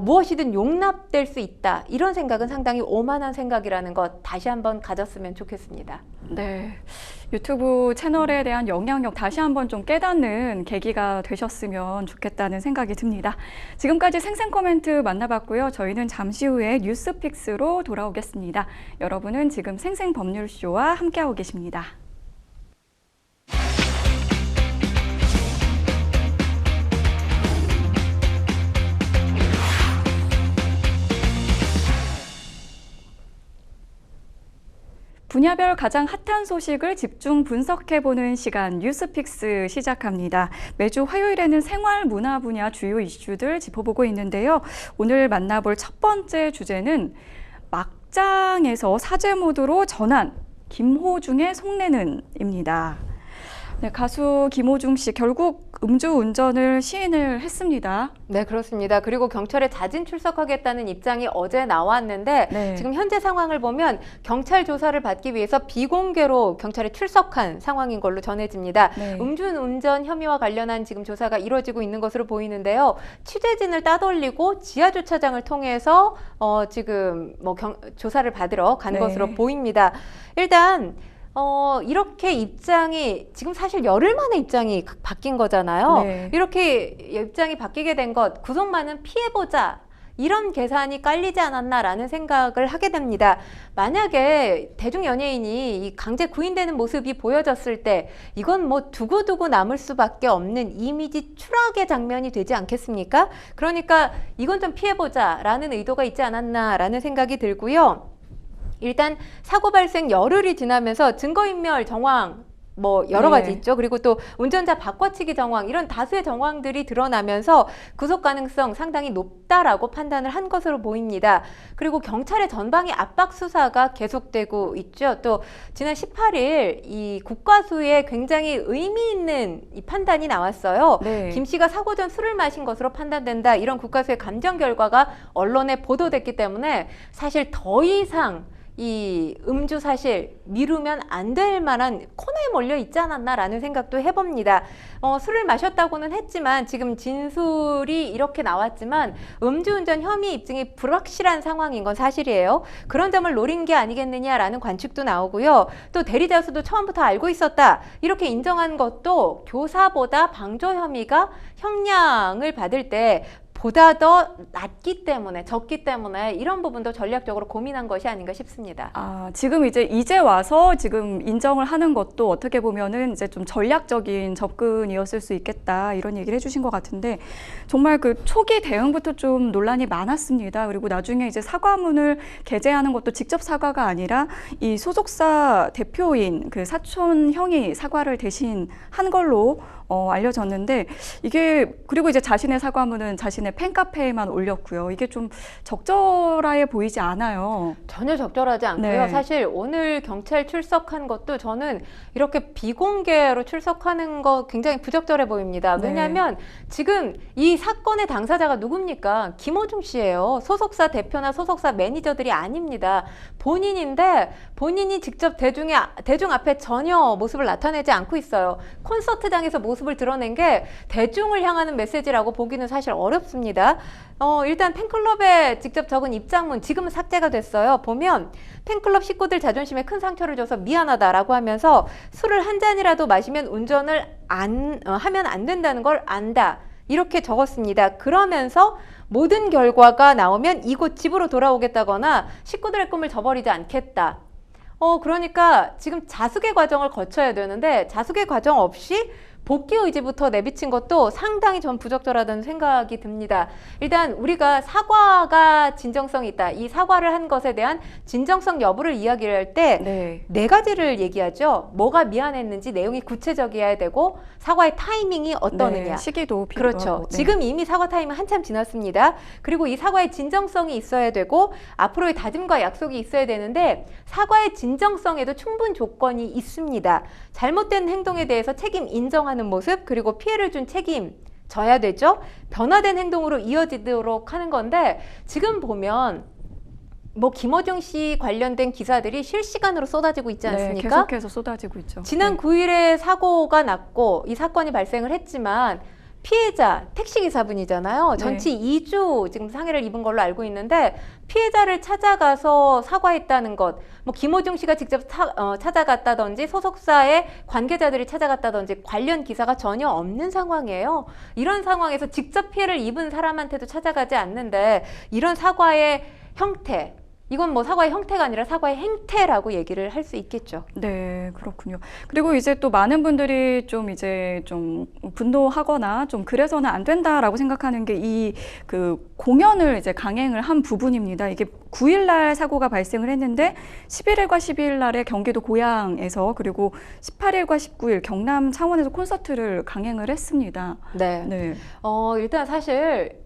무엇이든 용납될 수 있다, 이런 생각은 상당히 오만한 생각이라는 것 다시 한번 가졌으면 좋겠습니다. 네. 유튜브 채널에 대한 영향력 다시 한번 좀 깨닫는 계기가 되셨으면 좋겠다는 생각이 듭니다. 지금까지 생생 코멘트 만나봤고요. 저희는 잠시 후에 뉴스픽스로 돌아오겠습니다. 여러분은 지금 생생 법률쇼와 함께하고 계십니다. 분야별 가장 핫한 소식을 집중 분석해보는 시간 뉴스픽스 시작합니다. 매주 화요일에는 생활 문화 분야 주요 이슈들 짚어보고 있는데요. 오늘 만나볼 첫 번째 주제는 막장에서 사제 모드로 전환, 김호중의 속내는입니다. 네, 가수 김호중 씨 결국 음주운전을 시인을 했습니다. 네, 그렇습니다. 그리고 경찰에 자진 출석하겠다는 입장이 어제 나왔는데 네. 지금 현재 상황을 보면 경찰 조사를 받기 위해서 비공개로 경찰에 출석한 상황인 걸로 전해집니다. 네. 음주운전 혐의와 관련한 지금 조사가 이루어지고 있는 것으로 보이는데요. 취재진을 따돌리고 지하 주차장을 통해서 지금 뭐 조사를 받으러 간 네. 것으로 보입니다. 일단 이렇게 입장이 지금 사실 열흘 만에 입장이 바뀐 거잖아요. 네. 이렇게 입장이 바뀌게 된 것, 구속만은 피해보자. 이런 계산이 깔리지 않았나라는 생각을 하게 됩니다. 만약에 대중 연예인이 이 강제 구인되는 모습이 보여졌을 때 이건 뭐 두고두고 남을 수밖에 없는 이미지 추락의 장면이 되지 않겠습니까? 그러니까 이건 좀 피해보자라는 의도가 있지 않았나라는 생각이 들고요. 일단 사고 발생 열흘이 지나면서 증거인멸 정황 뭐 여러 네. 가지 있죠. 그리고 또 운전자 바꿔치기 정황 이런 다수의 정황들이 드러나면서 구속 가능성 상당히 높다라고 판단을 한 것으로 보입니다. 그리고 경찰의 전방위 압박 수사가 계속되고 있죠. 또 지난 18일 이 국과수에 굉장히 의미 있는 이 판단이 나왔어요. 네. 김 씨가 사고 전 술을 마신 것으로 판단된다. 이런 국과수의 감정 결과가 언론에 보도됐기 때문에 사실 더 이상 이 음주 사실 미루면 안 될 만한 코너에 몰려 있지 않았나라는 생각도 해봅니다. 술을 마셨다고는 했지만 지금 진술이 이렇게 나왔지만 음주운전 혐의 입증이 불확실한 상황인 건 사실이에요. 그런 점을 노린 게 아니겠느냐라는 관측도 나오고요. 또 대리자수도 처음부터 알고 있었다. 이렇게 인정한 것도 교사보다 방조 혐의가 형량을 받을 때 보다 더 낮기 때문에 적기 때문에 이런 부분도 전략적으로 고민한 것이 아닌가 싶습니다. 지금 이제 와서 지금 인정을 하는 것도 어떻게 보면은 이제 좀 전략적인 접근이었을 수 있겠다 이런 얘기를 해주신 것 같은데 정말 그 초기 대응부터 좀 논란이 많았습니다. 그리고 나중에 이제 사과문을 게재하는 것도 직접 사과가 아니라 이 소속사 대표인 그 사촌 형이 사과를 대신 한 걸로 알려졌는데 이게 그리고 이제 자신의 사과문은 자신의 팬카페에만 올렸고요. 이게 좀 적절해 보이지 않아요. 전혀 적절하지 않고요. 네. 사실 오늘 경찰 출석한 것도 저는 이렇게 비공개로 출석하는 거 굉장히 부적절해 보입니다. 네. 왜냐하면 지금 이 사건의 당사자가 누굽니까? 김호중 씨예요. 소속사 대표나 소속사 매니저들이 아닙니다. 본인인데 본인이 직접 대중 앞에 전혀 모습을 나타내지 않고 있어요. 콘서트장에서 모습을 드러낸 게 대중을 향하는 메시지라고 보기는 사실 어렵습니다. 일단 팬클럽에 직접 적은 입장문 지금은 삭제가 됐어요. 보면 팬클럽 식구들 자존심에 큰 상처를 줘서 미안하다라고 하면서 술을 한 잔이라도 마시면 운전을 하면 안 된다는 걸 안다. 이렇게 적었습니다. 그러면서 모든 결과가 나오면 이곳 집으로 돌아오겠다거나 식구들의 꿈을 저버리지 않겠다. 그러니까 지금 자숙의 과정을 거쳐야 되는데 자숙의 과정 없이 복귀 의지부터 내비친 것도 상당히 전 부적절하다는 생각이 듭니다. 일단 우리가 사과가 진정성이 있다. 이 사과를 한 것에 대한 진정성 여부를 이야기를 할 때 네 가지를 얘기하죠. 뭐가 미안했는지 내용이 구체적이어야 되고 사과의 타이밍이 어떠느냐. 시기도 필요하고. 그렇죠. 지금 이미 사과 타임은 한참 지났습니다. 그리고 이 사과의 진정성이 있어야 되고 앞으로의 다짐과 약속이 있어야 되는데 사과의 진정성에도 충분 조건이 있습니다. 잘못된 행동에 대해서 책임 인정하는 모습 그리고 피해를 준 책임 져야 되죠. 변화된 행동으로 이어지도록 하는 건데 지금 보면 뭐 김호중 씨 관련된 기사들이 실시간으로 쏟아지고 있지 않습니까? 계속해서 쏟아지고 있죠. 지난 9일에 사고가 났고 이 사건이 발생을 했지만 피해자 택시기사분이잖아요. 전치 2주 지금 상해를 입은 걸로 알고 있는데 피해자를 찾아가서 사과했다는 것, 뭐 김호중 씨가 직접 찾아갔다든지 소속사의 관계자들이 찾아갔다든지 관련 기사가 전혀 없는 상황이에요. 이런 상황에서 직접 피해를 입은 사람한테도 찾아가지 않는데 이런 사과의 형태, 이건 뭐 사과의 형태가 아니라 사과의 행태라고 얘기를 할 수 있겠죠. 네, 그렇군요. 그리고 이제 또 많은 분들이 좀 이제 좀 분노하거나 좀 그래서는 안 된다라고 생각하는 게 이 그 공연을 이제 강행을 한 부분입니다. 이게 9일 날 사고가 발생을 했는데 11일과 12일 날에 경기도 고양에서 그리고 18일과 19일 경남 창원에서 콘서트를 강행을 했습니다. 네. 네. 일단 사실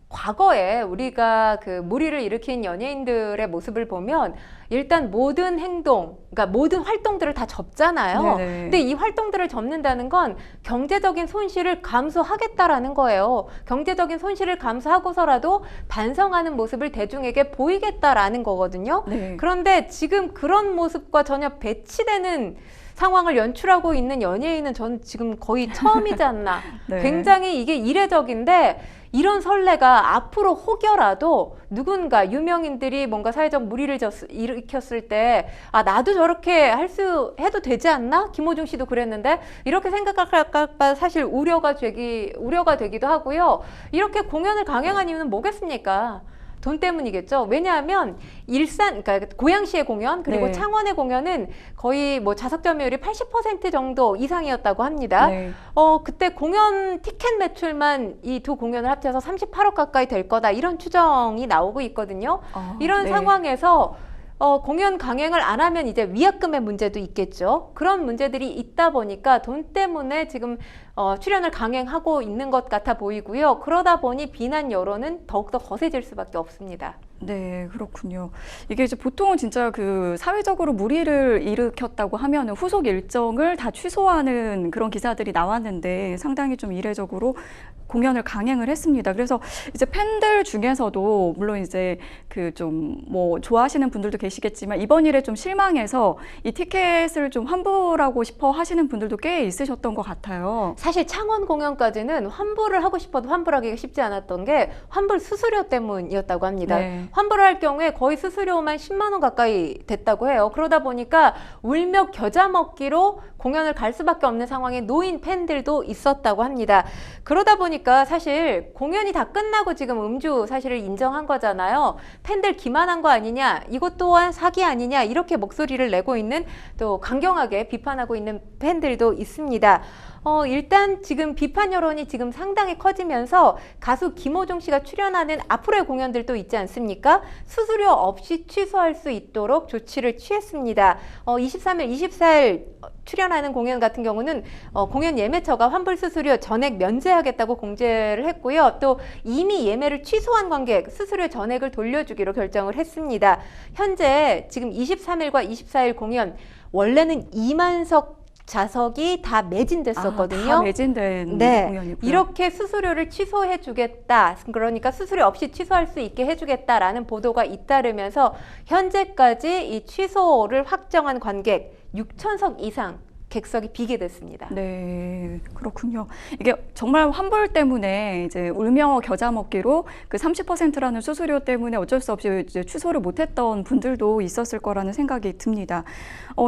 과거에 우리가 그 무리를 일으킨 연예인들의 모습을 보면 일단 모든 행동, 그러니까 모든 활동들을 다 접잖아요. 네네. 근데 이 활동들을 접는다는 건 경제적인 손실을 감수하겠다라는 거예요. 경제적인 손실을 감수하고서라도 반성하는 모습을 대중에게 보이겠다라는 거거든요. 네. 그런데 지금 그런 모습과 전혀 배치되는 상황을 연출하고 있는 연예인은 전 지금 거의 처음이지 않나. 네. 굉장히 이게 이례적인데 이런 선례가 앞으로 혹여라도 누군가 유명인들이 뭔가 사회적 무리를 일으켰을 때 아, 나도 저렇게 해도 되지 않나? 김호중 씨도 그랬는데 이렇게 생각할까 사실 우려가 되기도 하고요. 이렇게 공연을 강행한 이유는 뭐겠습니까? 돈 때문이겠죠. 왜냐하면 그러니까 고양시의 공연 그리고 네. 창원의 공연은 거의 뭐 좌석 점유율이 80% 정도 이상이었다고 합니다. 네. 그때 공연 티켓 매출만 이 두 공연을 합쳐서 38억 가까이 될 거다 이런 추정이 나오고 있거든요. 이런 네. 상황에서 공연 강행을 안 하면 이제 위약금의 문제도 있겠죠. 그런 문제들이 있다 보니까 돈 때문에 지금 출연을 강행하고 있는 것 같아 보이고요. 그러다 보니 비난 여론은 더욱더 거세질 수밖에 없습니다. 네, 그렇군요. 이게 이제 보통은 진짜 그 사회적으로 무리를 일으켰다고 하면은 후속 일정을 다 취소하는 그런 기사들이 나왔는데 상당히 좀 이례적으로 공연을 강행을 했습니다. 그래서 이제 팬들 중에서도 물론 이제 그 좀 뭐 좋아하시는 분들도 계시겠지만 이번 일에 좀 실망해서 이 티켓을 좀 환불하고 싶어 하시는 분들도 꽤 있으셨던 것 같아요. 사실 창원 공연까지는 환불을 하고 싶어도 환불하기가 쉽지 않았던 게 환불 수수료 때문이었다고 합니다. 네. 환불을 할 경우에 거의 수수료만 10만 원 가까이 됐다고 해요. 그러다 보니까 울며 겨자 먹기로 공연을 갈 수밖에 없는 상황에 놓인 팬들도 있었다고 합니다. 그러다 보니까 사실 공연이 다 끝나고 지금 음주 사실을 인정한 거잖아요. 팬들 기만한 거 아니냐, 이것 또한 사기 아니냐 이렇게 목소리를 내고 있는 또 강경하게 비판하고 있는 팬들도 있습니다. 일단 지금 비판 여론이 지금 상당히 커지면서 가수 김호중 씨가 출연하는 앞으로의 공연들도 있지 않습니까? 수수료 없이 취소할 수 있도록 조치를 취했습니다. 23일, 24일 출연하는 공연 같은 경우는 공연 예매처가 환불 수수료 전액 면제하겠다고 공지를 했고요. 또 이미 예매를 취소한 관객 수수료 전액을 돌려주기로 결정을 했습니다. 현재 지금 23일과 24일 공연 원래는 2만석 좌석이 다 매진됐었거든요. 다 매진된 네, 공연이고요. 이렇게 수수료를 취소해주겠다. 그러니까 수수료 없이 취소할 수 있게 해주겠다라는 보도가 잇따르면서 현재까지 이 취소를 확정한 관객 6천석 이상 객석이 비게 됐습니다. 네, 그렇군요. 이게 정말 환불 때문에 이제 울며 겨자 먹기로 그 30%라는 수수료 때문에 어쩔 수 없이 이제 취소를 못했던 분들도 있었을 거라는 생각이 듭니다.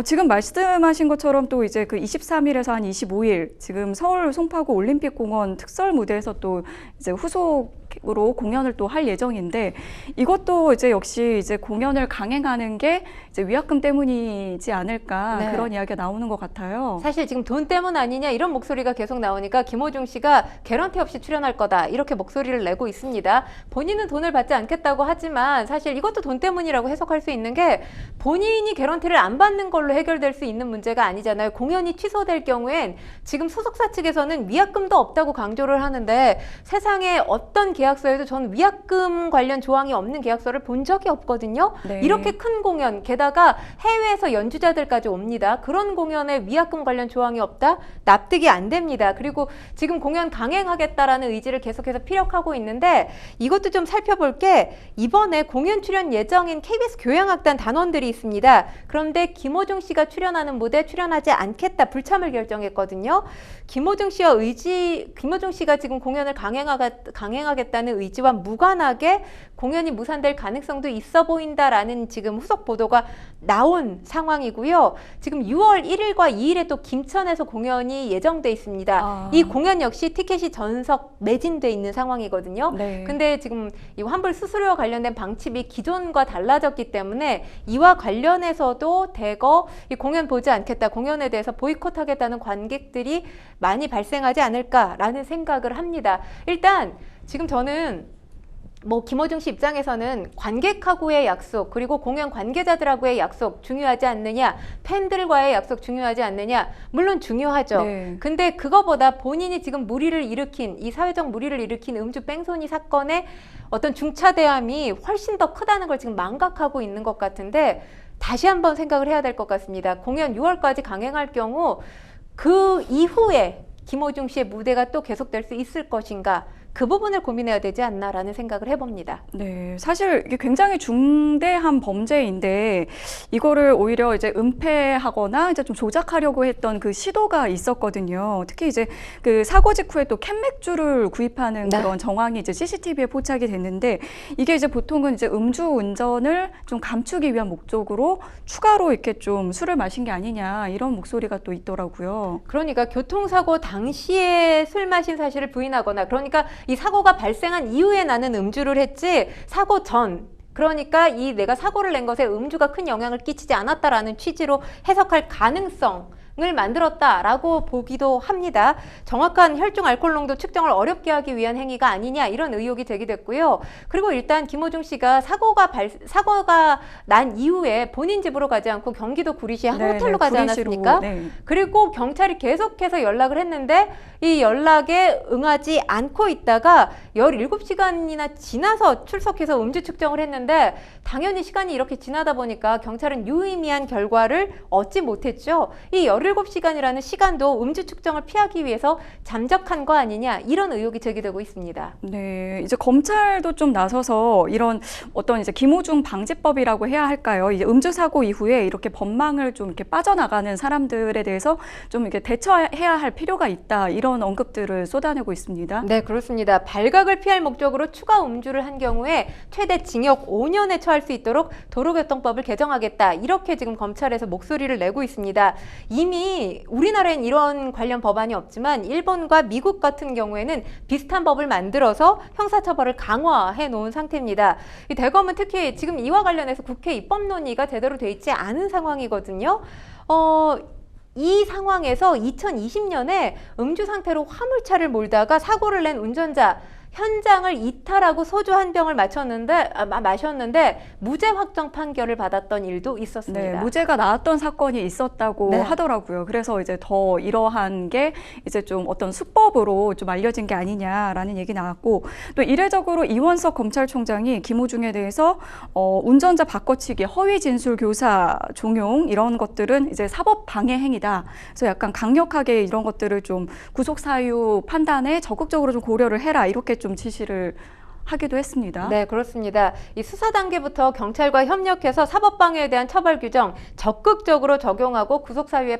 지금 말씀하신 것처럼 또 이제 그 23일에서 한 25일 지금 서울 송파구 올림픽공원 특설 무대에서 또 이제 후속으로 공연을 또 할 예정인데 이것도 이제 역시 이제 공연을 강행하는 게 이제 위약금 때문이지 않을까 네. 그런 이야기가 나오는 것 같아요. 사실 지금 돈 때문 아니냐 이런 목소리가 계속 나오니까 김호중 씨가 개런티 없이 출연할 거다 이렇게 목소리를 내고 있습니다. 본인은 돈을 받지 않겠다고 하지만 사실 이것도 돈 때문이라고 해석할 수 있는 게 본인이 개런티를 안 받는 걸로 해결될 수 있는 문제가 아니잖아요. 공연이 취소될 경우엔 지금 소속사 측에서는 위약금도 없다고 강조를 하는데 세상에 어떤 계약서에도 전 위약금 관련 조항이 없는 계약서를 본 적이 없거든요. 네. 이렇게 큰 공연 게다가 해외에서 연주자들까지 옵니다. 그런 공연에 위약금 관련 조항이 없다? 납득이 안 됩니다. 그리고 지금 공연 강행하겠다라는 의지를 계속해서 피력하고 있는데 이것도 좀 살펴볼 게 이번에 공연 출연 예정인 KBS 교향악단 단원들이 있습니다. 그런데 김호중 씨가 출연하는 무대에 출연하지 않겠다 불참을 결정했거든요. 김호중 씨가 지금 공연을 강행하겠다는 의지와 무관하게 공연이 무산될 가능성도 있어 보인다라는 지금 후속 보도가 나온 상황이고요. 지금 6월 1일과 2일에 또 김천에서 공연이 예정돼 있습니다. 이 공연 역시 티켓이 전석 매진돼 있는 상황이거든요. 네. 근데 지금 이 환불 수수료와 관련된 방침이 기존과 달라졌기 때문에 이와 관련해서도 대거 이 공연 보지 않겠다, 공연에 대해서 보이콧하겠다는 관객들이 많이 발생하지 않을까라는 생각을 합니다. 일단 지금 저는 뭐 김호중 씨 입장에서는 관객하고의 약속 그리고 공연 관계자들하고의 약속 중요하지 않느냐, 팬들과의 약속 중요하지 않느냐, 물론 중요하죠. 네. 근데 그거보다 본인이 지금 무리를 일으킨 이 사회적 무리를 일으킨 음주 뺑소니 사건의 어떤 중차대함이 훨씬 더 크다는 걸 지금 망각하고 있는 것 같은데 다시 한번 생각을 해야 될 것 같습니다. 공연 6월까지 강행할 경우 그 이후에 김호중 씨의 무대가 또 계속될 수 있을 것인가, 그 부분을 고민해야 되지 않나라는 생각을 해봅니다. 네, 사실 이게 굉장히 중대한 범죄인데 이거를 오히려 이제 은폐하거나 이제 좀 조작하려고 했던 그 시도가 있었거든요. 특히 이제 그 사고 직후에 또 캔맥주를 구입하는 네. 그런 정황이 이제 CCTV에 포착이 됐는데 이게 이제 보통은 이제 음주 운전을 좀 감추기 위한 목적으로 추가로 이렇게 좀 술을 마신 게 아니냐 이런 목소리가 또 있더라고요. 그러니까 교통사고 당시에 술 마신 사실을 부인하거나, 그러니까 이 사고가 발생한 이후에 나는 음주를 했지 사고 전, 그러니까 이 내가 사고를 낸 것에 음주가 큰 영향을 끼치지 않았다라는 취지로 해석할 가능성을 만들었다라고 보기도 합니다. 정확한 혈중 알코올 농도 측정을 어렵게 하기 위한 행위가 아니냐 이런 의혹이 제기됐고요. 그리고 일단 김호중 씨가 사고가 난 이후에 본인 집으로 가지 않고 경기도 구리시 한 네, 호텔로 네, 가지 구리시로, 않았습니까? 네. 그리고 경찰이 계속해서 연락을 했는데 이 연락에 응하지 않고 있다가 17시간이나 지나서 출석해서 음주 측정을 했는데 당연히 시간이 이렇게 지나다 보니까 경찰은 유의미한 결과를 얻지 못했죠. 이 17시간이라는 시간도 음주 측정을 피하기 위해서 잠적한 거 아니냐 이런 의혹이 제기되고 있습니다. 네, 이제 검찰도 좀 나서서 이런 어떤 이제 김호중 방지법이라고 해야 할까요? 이제 음주 사고 이후에 이렇게 법망을 좀 이렇게 빠져나가는 사람들에 대해서 좀 이렇게 대처해야 할 필요가 있다 이런 언급들을 쏟아내고 있습니다. 네, 그렇습니다. 발각을 피할 목적으로 추가 음주를 한 경우에 최대 징역 5년에 처할 수 있도록 도로교통법을 개정하겠다. 이렇게 지금 검찰에서 목소리를 내고 있습니다. 이미 우리나라엔 이런 관련 법안이 없지만 일본과 미국 같은 경우에는 비슷한 법을 만들어서 형사처벌을 강화해 놓은 상태입니다. 이 대검은 특히 지금 이와 관련해서 국회 입법 논의가 제대로 돼 있지 않은 상황이거든요. 이 상황에서 2020년에 음주 상태로 화물차를 몰다가 사고를 낸 운전자 현장을 이탈하고 소주 한 병을 마셨는데 무죄 확정 판결을 받았던 일도 있었습니다. 네, 무죄가 나왔던 사건이 있었다고 네. 하더라고요. 그래서 이제 더 이러한 게 이제 좀 어떤 수법으로 좀 알려진 게 아니냐라는 얘기 나왔고 또 이례적으로 이원석 검찰총장이 김호중에 대해서 운전자 바꿔치기, 허위 진술 교사 종용 이런 것들은 이제 사법 방해 행위다. 그래서 약간 강력하게 이런 것들을 좀 구속 사유 판단에 적극적으로 좀 고려를 해라 이렇게 좀 지시를 하기도 했습니다. 네, 그렇습니다. 이 수사 단계부터 경찰과 협력해서 사법방해에 대한 처벌 규정 적극적으로 적용하고 구속사유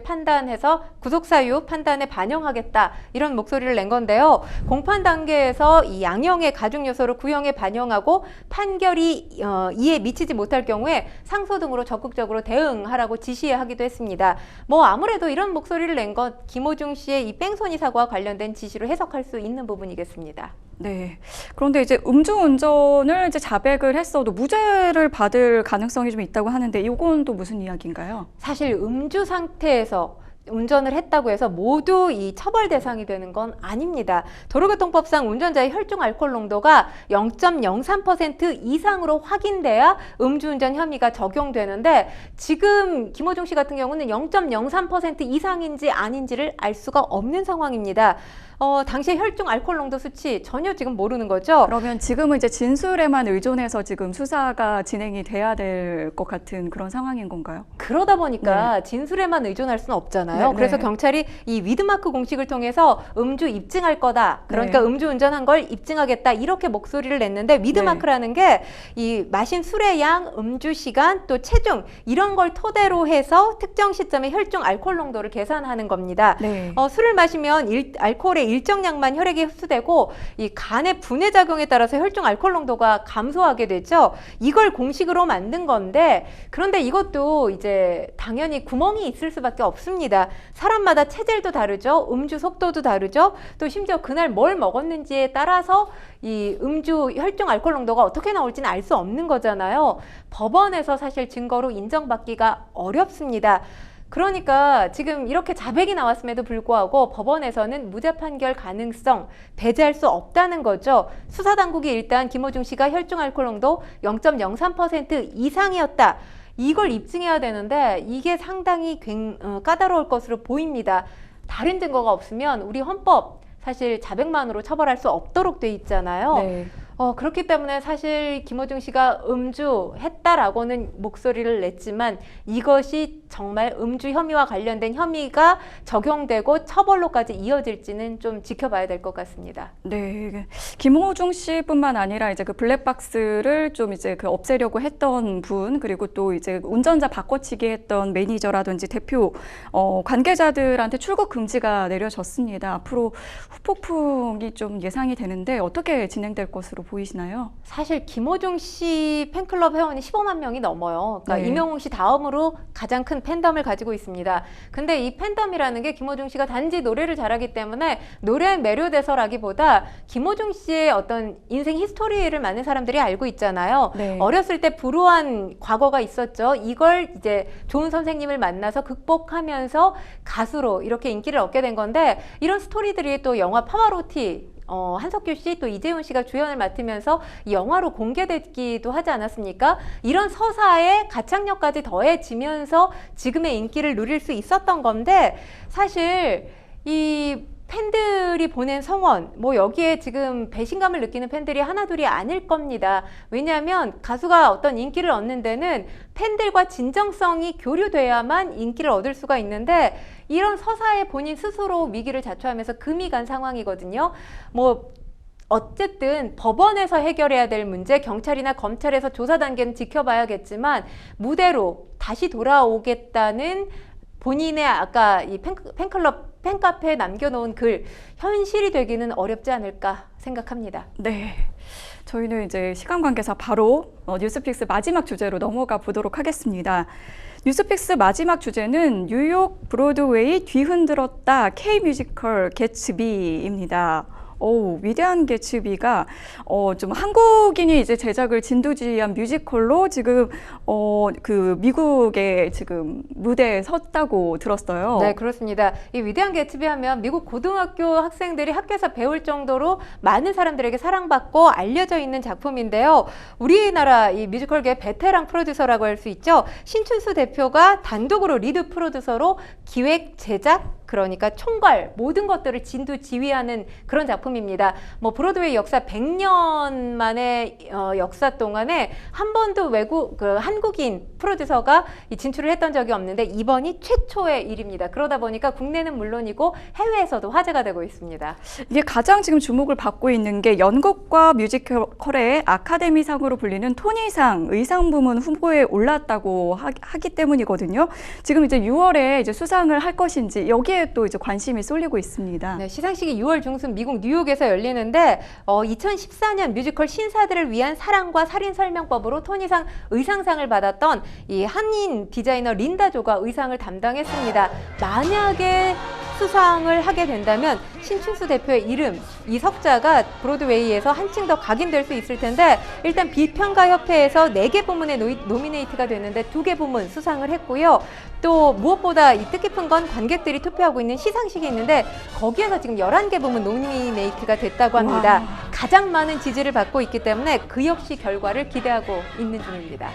판단에 반영하겠다 이런 목소리를 낸 건데요. 공판 단계에서 이 양형의 가중 요소를 구형에 반영하고 판결이 이에 미치지 못할 경우에 상소 등으로 적극적으로 대응하라고 지시하기도 했습니다. 뭐 아무래도 이런 목소리를 낸 것 김호중 씨의 이 뺑소니 사고와 관련된 지시로 해석할 수 있는 부분이겠습니다. 네. 그런데 이제 음주운전을 이제 자백을 했어도 무죄를 받을 가능성이 좀 있다고 하는데 이건 또 무슨 이야기인가요? 사실 음주 상태에서 운전을 했다고 해서 모두 이 처벌 대상이 되는 건 아닙니다. 도로교통법상 운전자의 혈중 알코올 농도가 0.03% 이상으로 확인돼야 음주운전 혐의가 적용되는데 지금 김호중 씨 같은 경우는 0.03% 이상인지 아닌지를 알 수가 없는 상황입니다. 당시에 혈중 알코올 농도 수치 전혀 지금 모르는 거죠. 그러면 지금은 이제 진술에만 의존해서 지금 수사가 진행이 돼야 될 것 같은 그런 상황인 건가요? 그러다 보니까 진술에만 의존할 수는 없잖아요. 네, 그래서 네. 경찰이 이 위드마크 공식을 통해서 음주 입증할 거다. 그러니까 네. 음주 운전한 걸 입증하겠다. 이렇게 목소리를 냈는데 위드마크라는 게 이 마신 술의 양, 음주 시간, 또 체중 이런 걸 토대로 해서 특정 시점에 혈중 알코올 농도를 계산하는 겁니다. 네. 술을 마시면 알코올의 일정량만 혈액에 흡수되고 이 간의 분해 작용에 따라서 혈중 알코올 농도가 감소하게 되죠. 이걸 공식으로 만든 건데 그런데 이것도 이제 당연히 구멍이 있을 수밖에 없습니다. 사람마다 체질도 다르죠. 음주 속도도 다르죠. 또 심지어 그날 뭘 먹었는지에 따라서 이 음주 혈중 알코올 농도가 어떻게 나올지는 알 수 없는 거잖아요. 법원에서 사실 증거로 인정받기가 어렵습니다. 그러니까 지금 이렇게 자백이 나왔음에도 불구하고 법원에서는 무죄 판결 가능성 배제할 수 없다는 거죠. 수사당국이 일단 김호중 씨가 혈중 알코올 농도 0.03% 이상이었다. 이걸 입증해야 되는데 이게 상당히 까다로울 것으로 보입니다. 다른 증거가 없으면 우리 헌법 사실 자백만으로 처벌할 수 없도록 돼 있잖아요. 네. 그렇기 때문에 사실 김호중 씨가 음주했다라고는 목소리를 냈지만 이것이 정말 음주 혐의와 관련된 혐의가 적용되고 처벌로까지 이어질지는 좀 지켜봐야 될 것 같습니다. 네, 김호중 씨뿐만 아니라 이제 그 블랙박스를 좀 이제 그 없애려고 했던 분, 그리고 또 이제 운전자 바꿔치기 했던 매니저라든지 대표 관계자들한테 출국 금지가 내려졌습니다. 앞으로 후폭풍이 좀 예상이 되는데 어떻게 진행될 것으로 보이시나요? 사실 김호중 씨 팬클럽 회원이 15만 명이 넘어요. 그러니까 네. 임영웅 씨 다음으로 가장 큰 팬덤을 가지고 있습니다. 근데 이 팬덤이라는 게 김호중 씨가 단지 노래를 잘하기 때문에 노래에 매료돼서라기보다 김호중 씨의 어떤 인생 히스토리를 많은 사람들이 알고 있잖아요. 네. 어렸을 때 불우한 과거가 있었죠. 이걸 이제 좋은 선생님을 만나서 극복하면서 가수로 이렇게 인기를 얻게 된 건데 이런 스토리들이 또 영화 파바로티 한석규 씨 또 이재훈 씨가 주연을 맡으면서 이 영화로 공개됐기도 하지 않았습니까? 이런 서사에 가창력까지 더해지면서 지금의 인기를 누릴 수 있었던 건데 사실 이 팬들이 보낸 성원, 뭐 여기에 지금 배신감을 느끼는 팬들이 하나둘이 아닐 겁니다. 왜냐하면 가수가 어떤 인기를 얻는 데는 팬들과 진정성이 교류돼야만 인기를 얻을 수가 있는데 이런 서사에 본인 스스로 위기를 자초하면서 금이 간 상황이거든요. 뭐 어쨌든 법원에서 해결해야 될 문제, 경찰이나 검찰에서 조사 단계는 지켜봐야겠지만 무대로 다시 돌아오겠다는 본인의 아까 이 팬클럽 팬카페에 남겨놓은 글 현실이 되기는 어렵지 않을까 생각합니다. 네. 저희는 이제 시간 관계상 바로 뉴스픽스 마지막 주제로 넘어가 보도록 하겠습니다. 뉴스픽스 마지막 주제는 뉴욕 브로드웨이 뒤흔들었다 K-뮤지컬 개츠비입니다. 위대한 개츠비가 좀 한국인이 이제 제작을 진두지휘한 뮤지컬로 지금 그 미국에 지금 무대에 섰다고 들었어요. 네, 그렇습니다. 이 위대한 개츠비 하면 미국 고등학교 학생들이 학교에서 배울 정도로 많은 사람들에게 사랑받고 알려져 있는 작품인데요. 우리나라 이 뮤지컬계 베테랑 프로듀서라고 할 수 있죠. 신춘수 대표가 단독으로 리드 프로듀서로 기획, 제작, 그러니까 총괄 모든 것들을 진두지휘하는 그런 작품입니다. 뭐 브로드웨이 역사 100년 만의 역사 동안에 한 번도 한국인 프로듀서가 진출을 했던 적이 없는데 이번이 최초의 일입니다. 그러다 보니까 국내는 물론이고 해외에서도 화제가 되고 있습니다. 이게 가장 지금 주목을 받고 있는 게 연극과 뮤지컬의 아카데미상으로 불리는 토니상 의상 부문 후보에 올랐다고 하기 때문이거든요. 지금 이제 6월에 이제 수상을 할 것인지 여기에 또 이제 관심이 쏠리고 있습니다. 네, 시상식이 6월 중순 미국 뉴욕에서 열리는데 2014년 뮤지컬 신사들을 위한 사랑과 살인 설명법으로 토니상 의상상을 받았던 이 한인 디자이너 린다 조가 의상을 담당했습니다. 만약에 수상을 하게 된다면 신춘수 대표의 이름, 이 석자가 브로드웨이에서 한층 더 각인될 수 있을 텐데 일단 비평가협회에서 4개 부문에 노미네이트가 됐는데 2개 부문 수상을 했고요. 또 무엇보다 이 뜻깊은 건 관객들이 투표하고 있는 시상식이 있는데 거기에서 지금 11개 부문 노미네이트가 됐다고 합니다. 와. 가장 많은 지지를 받고 있기 때문에 그 역시 결과를 기대하고 있는 중입니다.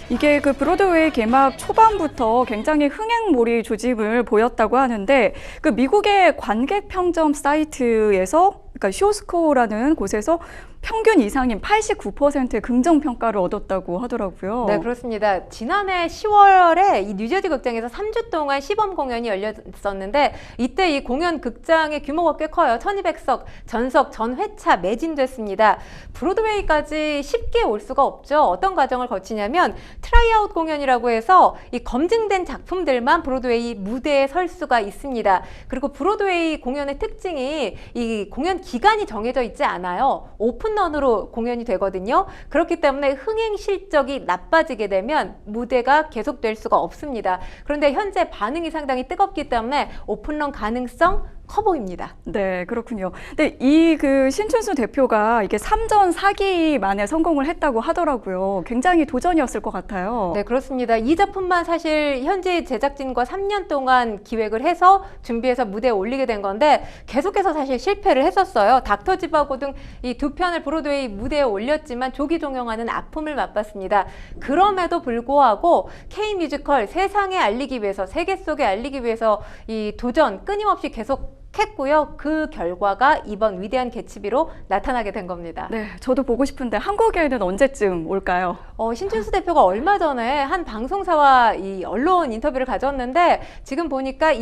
이게 그 브로드웨이 개막 초반부터 굉장히 흥행몰이 조짐을 보였다고 하는데 그 미국의 관객 평점 사이트에서 그러니까 쇼스코어라는 곳에서 평균 이상인 89%의 긍정 평가를 얻었다고 하더라고요. 네, 그렇습니다. 지난해 10월에 이 뉴저지 극장에서 3주 동안 시범 공연이 열렸었는데 이때 이 공연 극장의 규모가 꽤 커요. 1200석, 전석, 전회차 매진됐습니다. 브로드웨이까지 쉽게 올 수가 없죠. 어떤 과정을 거치냐면 트라이아웃 공연이라고 해서 이 검증된 작품들만 브로드웨이 무대에 설 수가 있습니다. 그리고 브로드웨이 공연의 특징이 이 공연 기간이 정해져 있지 않아요. 오픈런으로 공연이 되거든요. 그렇기 때문에 흥행 실적이 나빠지게 되면 무대가 계속될 수가 없습니다. 그런데 현재 반응이 상당히 뜨겁기 때문에 오픈런 가능성 커 보입니다. 네, 그렇군요. 근데 이 그 신춘수 대표가 이게 3전 4기 만에 성공을 했다고 하더라고요. 굉장히 도전이었을 것 같아요. 네, 그렇습니다. 이 작품만 사실 현지 제작진과 3년 동안 기획을 해서 준비해서 무대에 올리게 된 건데 계속해서 사실 실패를 했었어요. 닥터 지바고 등 이 두 편을 브로드웨이 무대에 올렸지만 조기 종영하는 아픔을 맛봤습니다. 그럼에도 불구하고 K-뮤지컬 세상에 알리기 위해서, 세계 속에 알리기 위해서 이 도전 끊임없이 계속 했고요. 그 결과가 이번 위대한 개츠비로 나타나게 된 겁니다. 네, 저도 보고 싶은데 한국에는 언제쯤 올까요? 신춘수 대표가 얼마 전에 한 방송사와 이 언론 인터뷰를 가졌는데 지금 보니까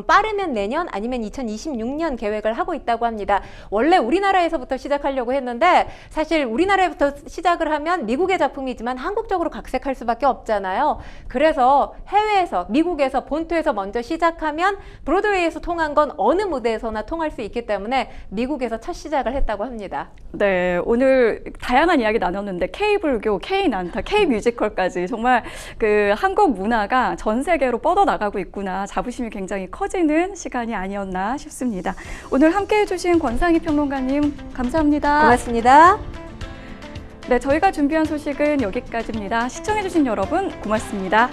빠르면 내년 아니면 2026년 계획을 하고 있다고 합니다. 원래 우리나라에서부터 시작하려고 했는데 사실 우리나라에부터 시작을 하면 미국의 작품이지만 한국적으로 각색할 수밖에 없잖아요. 그래서 해외에서, 미국에서, 본토에서 먼저 시작하면 브로드웨이에서 통한 건 어느 무대에서나 통할 수 있기 때문에 미국에서 첫 시작을 했다고 합니다. 네, 오늘 다양한 이야기 나눴는데 K불교, K난타, K뮤지컬까지 정말 그 한국 문화가 전 세계로 뻗어나가고 있구나. 자부심이 굉장히 커지는 시간이 아니었나 싶습니다. 오늘 함께해 주신 권상희 평론가님 감사합니다. 고맙습니다. 네, 저희가 준비한 소식은 여기까지입니다. 시청해 주신 여러분 고맙습니다.